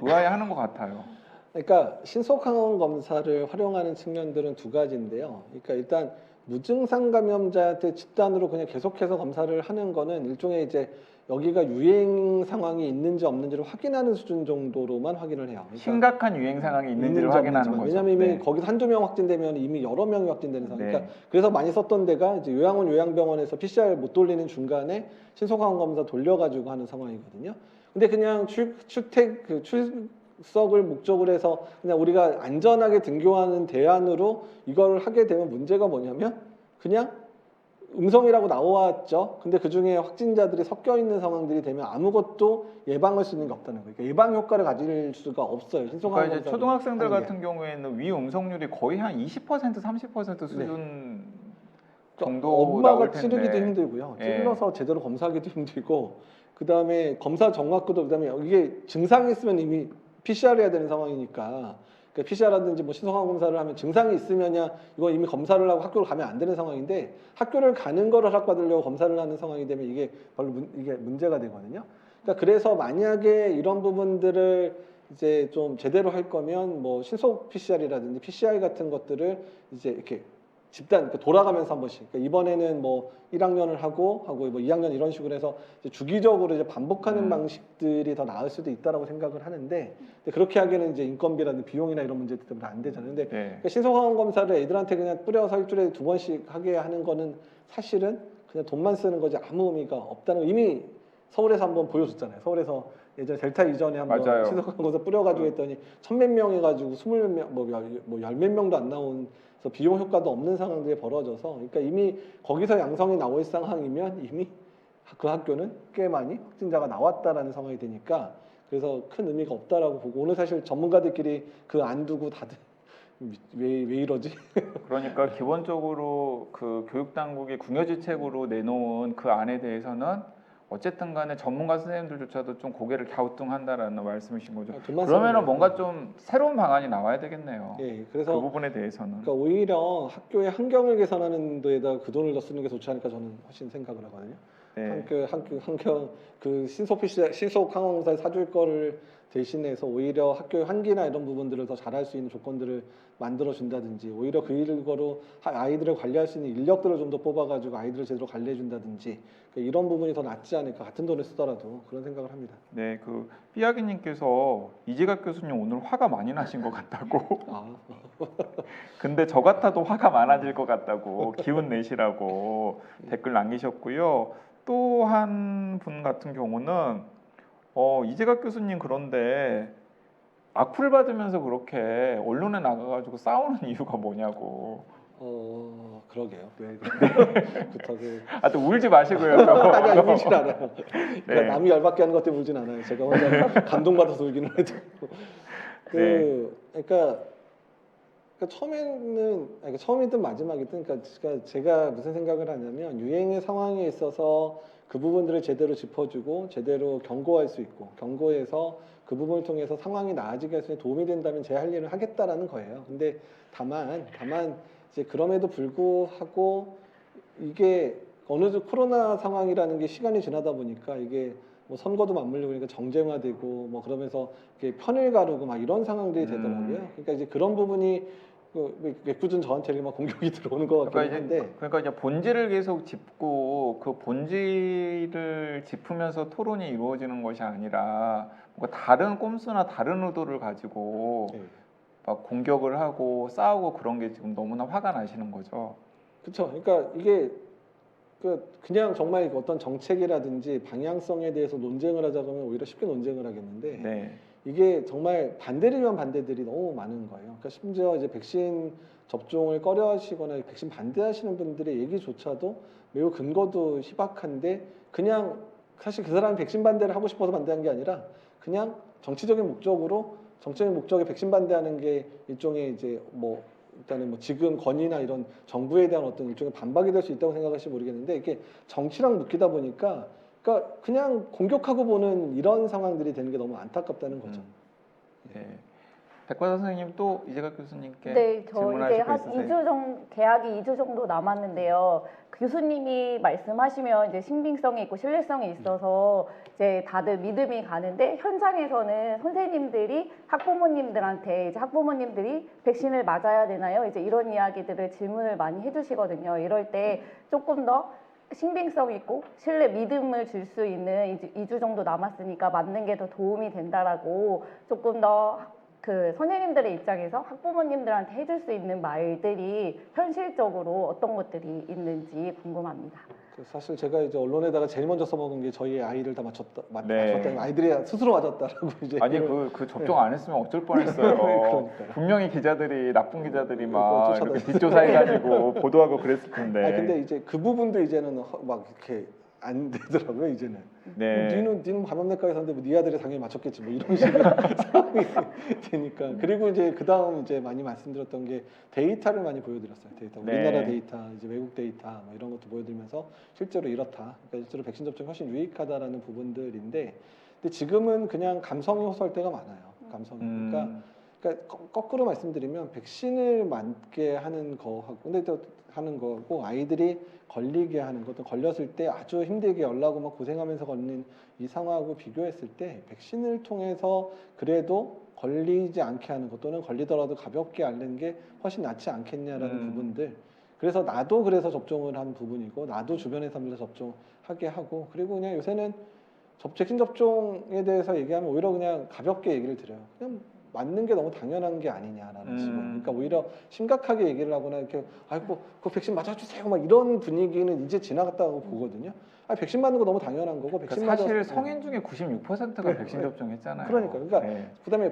의아해하는 것 같아요. 그러니까 신속항원 검사를 활용하는 측면들은 두 가지인데요. 그러니까 일단 무증상 감염자한테 집단으로 그냥 계속해서 검사를 하는 거는 일종의 이제 여기가 유행 상황이 있는지 없는지를 확인하는 수준 정도로만 확인을 해요. 그러니까 심각한 유행 상황이 있는지를 있는지 확인하는 없는지만. 거죠. 왜냐하면 이미 네. 거기서 한두 명 확진되면 이미 여러 명이 확진되는 상황. 네. 그러니까 그래서 많이 썼던 데가 이제 요양원 요양병원에서 PCR 못 돌리는 중간에 신속항원 검사 돌려가지고 하는 상황이거든요. 근데 그냥 출석을 목적으로 해서 그냥 우리가 안전하게 등교하는 대안으로 이걸 하게 되면 문제가 뭐냐면 그냥 음성이라고 나왔죠. 근데 그 중에 확진자들이 섞여 있는 상황들이 되면 아무것도 예방할 수 있는 게 없다는 거예요. 그러니까 예방 효과를 가질 수가 없어요. 신속항원 그러니까 이제 검사를 초등학생들 하는 게. 같은 경우에는 위 음성률이 거의 한 20%, 30% 수준 정도 엄마가 나올 텐데. 찌르기도 힘들고요. 예. 찔러서 제대로 검사하기도 힘들고 그다음에 검사 정확도도 그다음에 이게 증상이 있으면 이미 PCR 해야 되는 상황이니까 그러니까 PCR라든지 뭐 신속항원 검사를 하면 증상이 있으면야 이거 이미 검사를 하고 학교를 가면 안 되는 상황인데 학교를 가는 거를 허락받으려고 검사를 하는 상황이 되면 이게 별로 이게 문제가 되거든요. 그러니까 그래서 만약에 이런 부분들을 이제 좀 제대로 할 거면 뭐 신속 PCR이라든지 PCR 같은 것들을 이제 이렇게 집단 그러니까 돌아가면서 한 번씩 그러니까 이번에는 뭐 1학년을 하고 뭐 2학년 이런 식으로 해서 이제 주기적으로 이제 반복하는 방식들이 더 나을 수도 있다라고 생각을 하는데 근데 그렇게 하기에는 이제 인건비라든지 비용이나 이런 문제 때문에 안 되잖아요. 근데 네. 그러니까 신속항원 검사를 애들한테 그냥 뿌려서 일주일에 2번씩 하게 하는 거는 사실은 그냥 돈만 쓰는 거지 아무 의미가 없다는 거 이미 서울에서 한번 보여줬잖아요. 서울에서 예전 델타 이전에 한번 맞아요. 신속항원 검사 뿌려가지고 했더니 1000몇 명 해가지고 20몇 명 뭐 10몇 명도 안 나온 그래서 비용 효과도 없는 상황들이 벌어져서 그러니까 이미 거기서 양성이 나올 상황이면 이미 그 학교는 꽤 많이 확진자가 나왔다라는 상황이 되니까 그래서 큰 의미가 없다라고 보고 오늘 사실 전문가들끼리 그 안 두고 다들 왜 이러지? 그러니까 기본적으로 그 교육당국이 궁여지책으로 내놓은 그 안에 대해서는 어쨌든 간에 전문가 선생님들조차도 좀 고개를 갸우뚱한다라는 말씀이신 거죠. 돈만 쓰는 그러면은 거예요. 뭔가 좀 새로운 방안이 나와야 되겠네요. 예, 그 그래서 부분에 대해서는. 그러니까 오히려 학교의 환경을 개선하는 데에다 그 돈을 더 쓰는 게 좋지 않을까 저는 훨씬 생각을 하거든요. 네. 환경 그 신속 항원 검사를 사줄 거를 대신해서 오히려 학교의 환기나 이런 부분들을 더 잘할 수 있는 조건들을 만들어 준다든지 오히려 그 일거로 아이들을 관리할 수 있는 인력들을 좀 더 뽑아가지고 아이들을 제대로 관리해 준다든지 그러니까 이런 부분이 더 낫지 않을까 같은 돈을 쓰더라도 그런 생각을 합니다. 네, 그 삐아기님께서 이재갑 교수님 오늘 화가 많이 나신 것 같다고. 아, 근데 저 같아도 화가 많아질 것 같다고 기운 내시라고 댓글 남기셨고요. 또 한 분 같은 경우는 이재갑 교수님 그런데 악플 받으면서 그렇게 언론에 나가가지고 싸우는 이유가 뭐냐고. 그러게요. 왜 부탁을 또 울지 마시고요. 또. 아니 울진 않아요. 그러니까 네. 남이 열받게 하는 것 때문에 울진 않아요. 제가 혼자 감동받아서 울기는 해도 그러니까 처음에는 그러니까 처음이든 마지막이든 그러니까 제가 무슨 생각을 하냐면 유행의 상황에 있어서 그 부분들을 제대로 짚어주고 제대로 경고할 수 있고 경고해서 그 부분을 통해서 상황이 나아지게 할 수 있는 도움이 된다면 제 할 일을 하겠다라는 거예요. 근데 다만 이제 그럼에도 불구하고 이게 어느 정도 코로나 상황이라는 게 시간이 지나다 보니까 이게 뭐 선거도 맞물리고 그러니까 정쟁화되고 뭐 그러면서 이렇게 편을 가르고 막 이런 상황들이 되더라고요. 그러니까 이제 그런 부분이 꾸준 저한테 막 공격이 들어오는 것 같긴 한데 그러니까 이제 본질을 계속 짚고 그 본질을 짚으면서 토론이 이루어지는 것이 아니라 뭔가 다른 꼼수나 다른 의도를 가지고 네. 막 공격을 하고 싸우고 그런 게 지금 너무나 화가 나시는 거죠. 그렇죠. 그러니까 이게 그냥 정말 어떤 정책이라든지 방향성에 대해서 논쟁을 하자 그러면 오히려 쉽게 논쟁을 하겠는데 네. 이게 정말 반대를 위한 반대들이 너무 많은 거예요. 그러니까 심지어 이제 백신 접종을 꺼려하시거나 백신 반대하시는 분들의 얘기조차도 매우 근거도 희박한데 그냥 사실 그 사람이 백신 반대를 하고 싶어서 반대한 게 아니라 그냥 정치적인 목적에 백신 반대하는 게 일종의 이제 뭐 일단은 뭐 지금 건의나 이런 정부에 대한 어떤 일종의 반박이 될 수 있다고 생각하실지 모르겠는데 이게 정치랑 묶이다 보니까 그러니까 그냥 공격하고 보는 이런 상황들이 되는 게 너무 안타깝다는 거죠. 네. 백과사 선생님 또 이재갑 교수님께 네, 저 이제 질문하실 거 한 있으세요? 2주 정도, 계약이 2주 정도 남았는데요. 교수님이 말씀하시면 이제 신빙성이 있고 신뢰성이 있어서 이제 다들 믿음이 가는데 현장에서는 선생님들이 학부모님들이 백신을 맞아야 되나요? 이제 이런 이야기들을 질문을 많이 해주시거든요. 이럴 때 조금 더 신빙성 있고 신뢰 믿음을 줄 수 있는 2주 정도 남았으니까 맞는 게 더 도움이 된다라고 조금 더 그 선생님들의 입장에서 학부모님들한테 해줄 수 있는 말들이 현실적으로 어떤 것들이 있는지 궁금합니다. 사실 제가 이제 언론에다가 제일 먼저 써먹은 게 저희 아이를 다 맞췄다, 네. 아이들이 스스로 맞았다라고 이제 아니 그 접종 안 했으면 어쩔 뻔했어요. 그러니까요. 분명히 나쁜 기자들이 막 쫓아다니고. 이렇게 뒷조사해가지고 보도하고 그랬을 텐데. 근데 이제 그 부분도 이제는 막 이렇게 안 되더라고요 이제는. 네. 니는 감염내과에 사는데 뭐 네 아들이 당연히 맞췄겠지 뭐 이런 식의 상황이 되니까. 그리고 이제 그 다음 이제 많이 말씀드렸던 게 데이터를 많이 보여드렸어요. 데이터 네. 우리나라 데이터 이제 외국 데이터 뭐 이런 것도 보여드리면서 실제로 이렇다. 그러니까 실제로 백신 접종이 훨씬 유익하다라는 부분들인데 근데 지금은 그냥 감성이 호소할 때가 많아요. 감성이. 그러니까 거꾸로 말씀드리면 백신을 맞게 하는 거하고 근데 또 하는 거고 아이들이 걸리게 하는 것도 걸렸을 때 아주 힘들게 열나고 막 고생하면서 걸리는 이 상황하고 비교했을 때 백신을 통해서 그래도 걸리지 않게 하는 것 또는 걸리더라도 가볍게 앓는 게 훨씬 낫지 않겠냐라는 부분들 그래서 나도 그래서 접종을 한 부분이고 나도 주변의 사람들 접종하게 하고 그리고 그냥 요새는 백신 접종에 대해서 얘기하면 오히려 그냥 가볍게 얘기를 드려요. 그냥 맞는 게 너무 당연한 게 아니냐라는 식으로. 그러니까 오히려 심각하게 얘기를 하거나 이렇게 아이고 그 백신 맞아주세요 막 이런 분위기는 이제 지나갔다고 보거든요. 백신 맞는 거 너무 당연한 거고 백신 사실 성인 중에 96%가 네, 백신 네. 접종했잖아요. 그러니까 네. 그다음에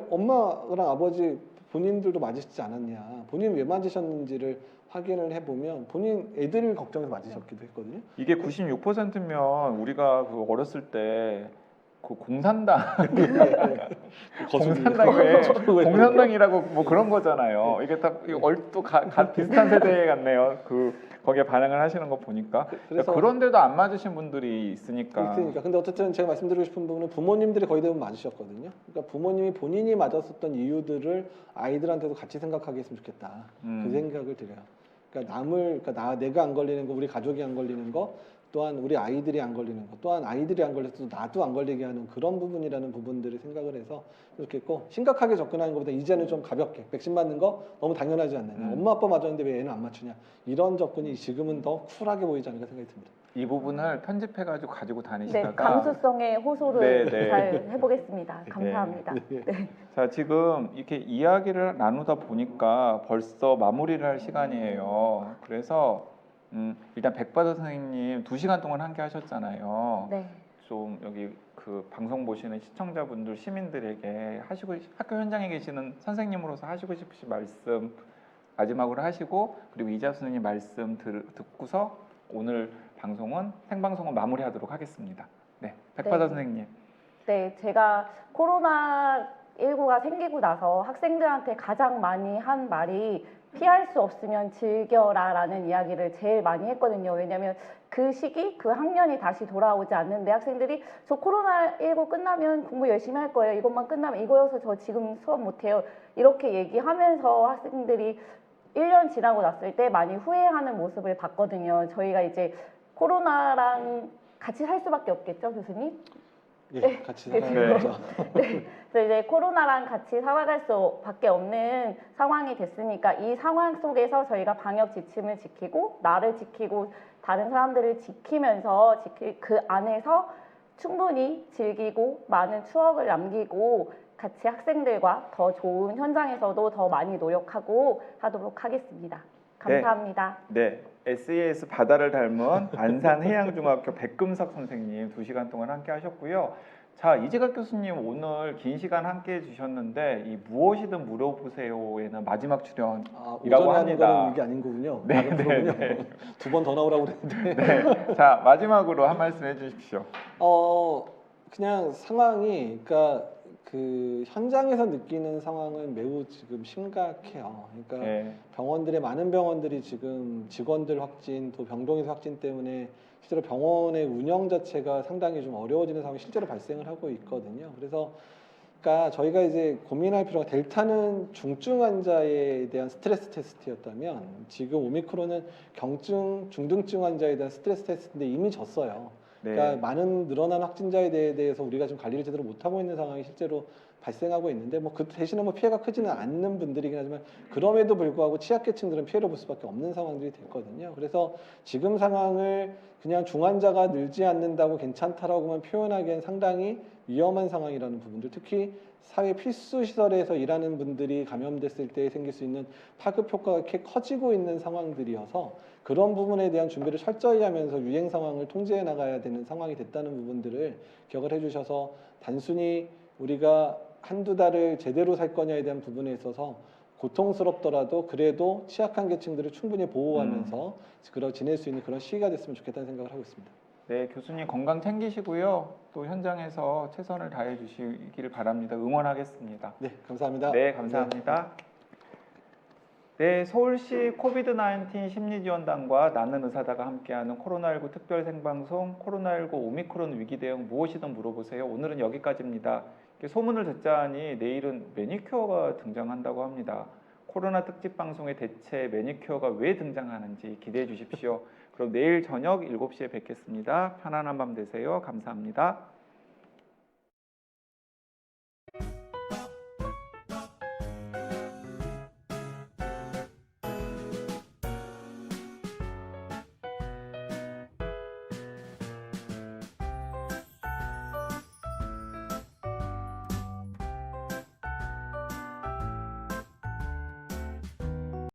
엄마랑 아버지 본인들도 맞으시지 않았냐, 본인 왜 맞으셨는지를 확인을 해보면 본인 애들 걱정해서 맞으셨기도 했거든요. 이게 96%면 우리가 그 어렸을 때 그 공산당 공산당이라고 뭐 그런 거잖아요. 이게 다 얼또 비슷한 세대 같네요. 거기에 반응을 하시는 거 보니까 그래서 그런데도 안 맞으신 분들이 있으니까. 근데 어쨌든 제가 말씀드리고 싶은 부분은 부모님들이 거의 대부분 맞으셨거든요. 그러니까 부모님이 본인이 맞았었던 이유들을 아이들한테도 같이 생각하게 했으면 좋겠다. 그 생각을 드려요. 그러니까 내가 안 걸리는 거, 우리 가족이 안 걸리는 거, 또한 우리 아이들이 안 걸리는 것, 또한 아이들이 안 걸려도 나도 안 걸리게 하는 그런 부분이라는 부분들을 생각을 해서 좋겠고 심각하게 접근하는 것보다 이제는 좀 가볍게 백신 맞는 거 너무 당연하지 않느냐, 엄마 아빠 맞았는데 왜 애는 안 맞추냐 이런 접근이 지금은 더 쿨하게 보이지 않을까 생각이 듭니다. 이 부분을 편집해가지고 가지고 네, 다니시다가 감수성의 호소를 네. 잘 해보겠습니다. 감사합니다. 네. 자, 지금 이렇게 이야기를 나누다 보니까 벌써 마무리를 할 시간이에요. 그래서 일단 백바다 선생님 2시간 동안 함께 하셨잖아요. 네. 좀 여기 그 방송 보시는 시청자분들, 시민들에게 학교 현장에 계시는 선생님으로서 하시고 싶으신 말씀 마지막으로 하시고 그리고 이자 선생님 말씀 듣고서 오늘 방송은 생방송은 마무리하도록 하겠습니다. 네, 백바다 네. 선생님. 네, 제가 코로나19가 생기고 나서 학생들한테 가장 많이 한 말이 피할 수 없으면 즐겨라라는 이야기를 제일 많이 했거든요. 왜냐하면 그 시기, 그 학년이 다시 돌아오지 않는데 학생들이 저 코로나19 끝나면 공부 열심히 할 거예요. 이것만 끝나면 이거여서 저 지금 수업 못해요. 이렇게 얘기하면서 학생들이 1년 지나고 났을 때 많이 후회하는 모습을 봤거든요. 저희가 이제 코로나랑 같이 살 수밖에 없겠죠, 교수님? 예, 같이 네. 살아야죠. 네. 그래서 이제 코로나랑 같이 살아갈 수밖에 없는 상황이 됐으니까 이 상황 속에서 저희가 방역 지침을 지키고 나를 지키고 다른 사람들을 지키면서 그 안에서 충분히 즐기고 많은 추억을 남기고 같이 학생들과 더 좋은 현장에서도 더 많이 노력하고 하도록 하겠습니다. 감사합니다. 네, SES 바다를 닮은 안산해양중학교 백금석 선생님 2시간 동안 함께 하셨고요. 자, 이재각 교수님 오늘 긴 시간 함께 해주셨는데 이 무엇이든 물어보세요에는 마지막 출연. 아, 이라고 오전에 하는 합니다. 거는 이게 아닌 거군요. 네, 다른 네, 프로군요. 네. 2번 더 나오라고 그랬는데. 네, 자 마지막으로 한 말씀 해주십시오. 그냥 상황이, 그러니까 그 현장에서 느끼는 상황은 매우 지금 심각해요. 그러니까 네, 병원들의 많은 병원들이 지금 직원들 확진, 또 병동에서 확진 때문에 실제로 병원의 운영 자체가 상당히 좀 어려워지는 상황이 실제로 발생을 하고 있거든요. 그래서 그러니까 저희가 이제 고민할 필요가, 델타는 중증 환자에 대한 스트레스 테스트였다면 지금 오미크론은 경증, 중등증 환자에 대한 스트레스 테스트인데 이미 졌어요. 네, 그러니까 많은 늘어난 확진자에 대해서 우리가 좀 관리를 제대로 못하고 있는 상황이 실제로 발생하고 있는데 뭐 그 대신에 뭐 피해가 크지는 않는 분들이긴 하지만 그럼에도 불구하고 취약계층들은 피해를 볼 수밖에 없는 상황들이 됐거든요. 그래서 지금 상황을 그냥 중환자가 늘지 않는다고 괜찮다라고만 표현하기엔 상당히 위험한 상황이라는 부분들, 특히 사회 필수 시설에서 일하는 분들이 감염됐을 때 생길 수 있는 파급 효과가 이렇게 커지고 있는 상황들이어서 그런 부분에 대한 준비를 철저히 하면서 유행 상황을 통제해 나가야 되는 상황이 됐다는 부분들을 기억을 해주셔서 단순히 우리가 한두 달을 제대로 살 거냐에 대한 부분에 있어서 고통스럽더라도 그래도 취약한 계층들을 충분히 보호하면서 지낼 수 있는 그런 시기가 됐으면 좋겠다는 생각을 하고 있습니다. 네, 교수님 건강 챙기시고요. 또 현장에서 최선을 다해 주시기를 바랍니다. 응원하겠습니다. 네, 감사합니다. 네, 감사합니다. 네, 서울시 코비드-19 심리지원단과 나는 의사다가 함께하는 코로나19 특별 생방송 코로나19 오미크론 위기 대응 무엇이든 물어보세요. 오늘은 여기까지입니다. 소문을 듣자니 내일은 매니큐어가 등장한다고 합니다. 코로나 특집 방송의 대체 매니큐어가 왜 등장하는지 기대해 주십시오. 그럼 내일 저녁 7시에 뵙겠습니다. 편안한 밤 되세요. 감사합니다.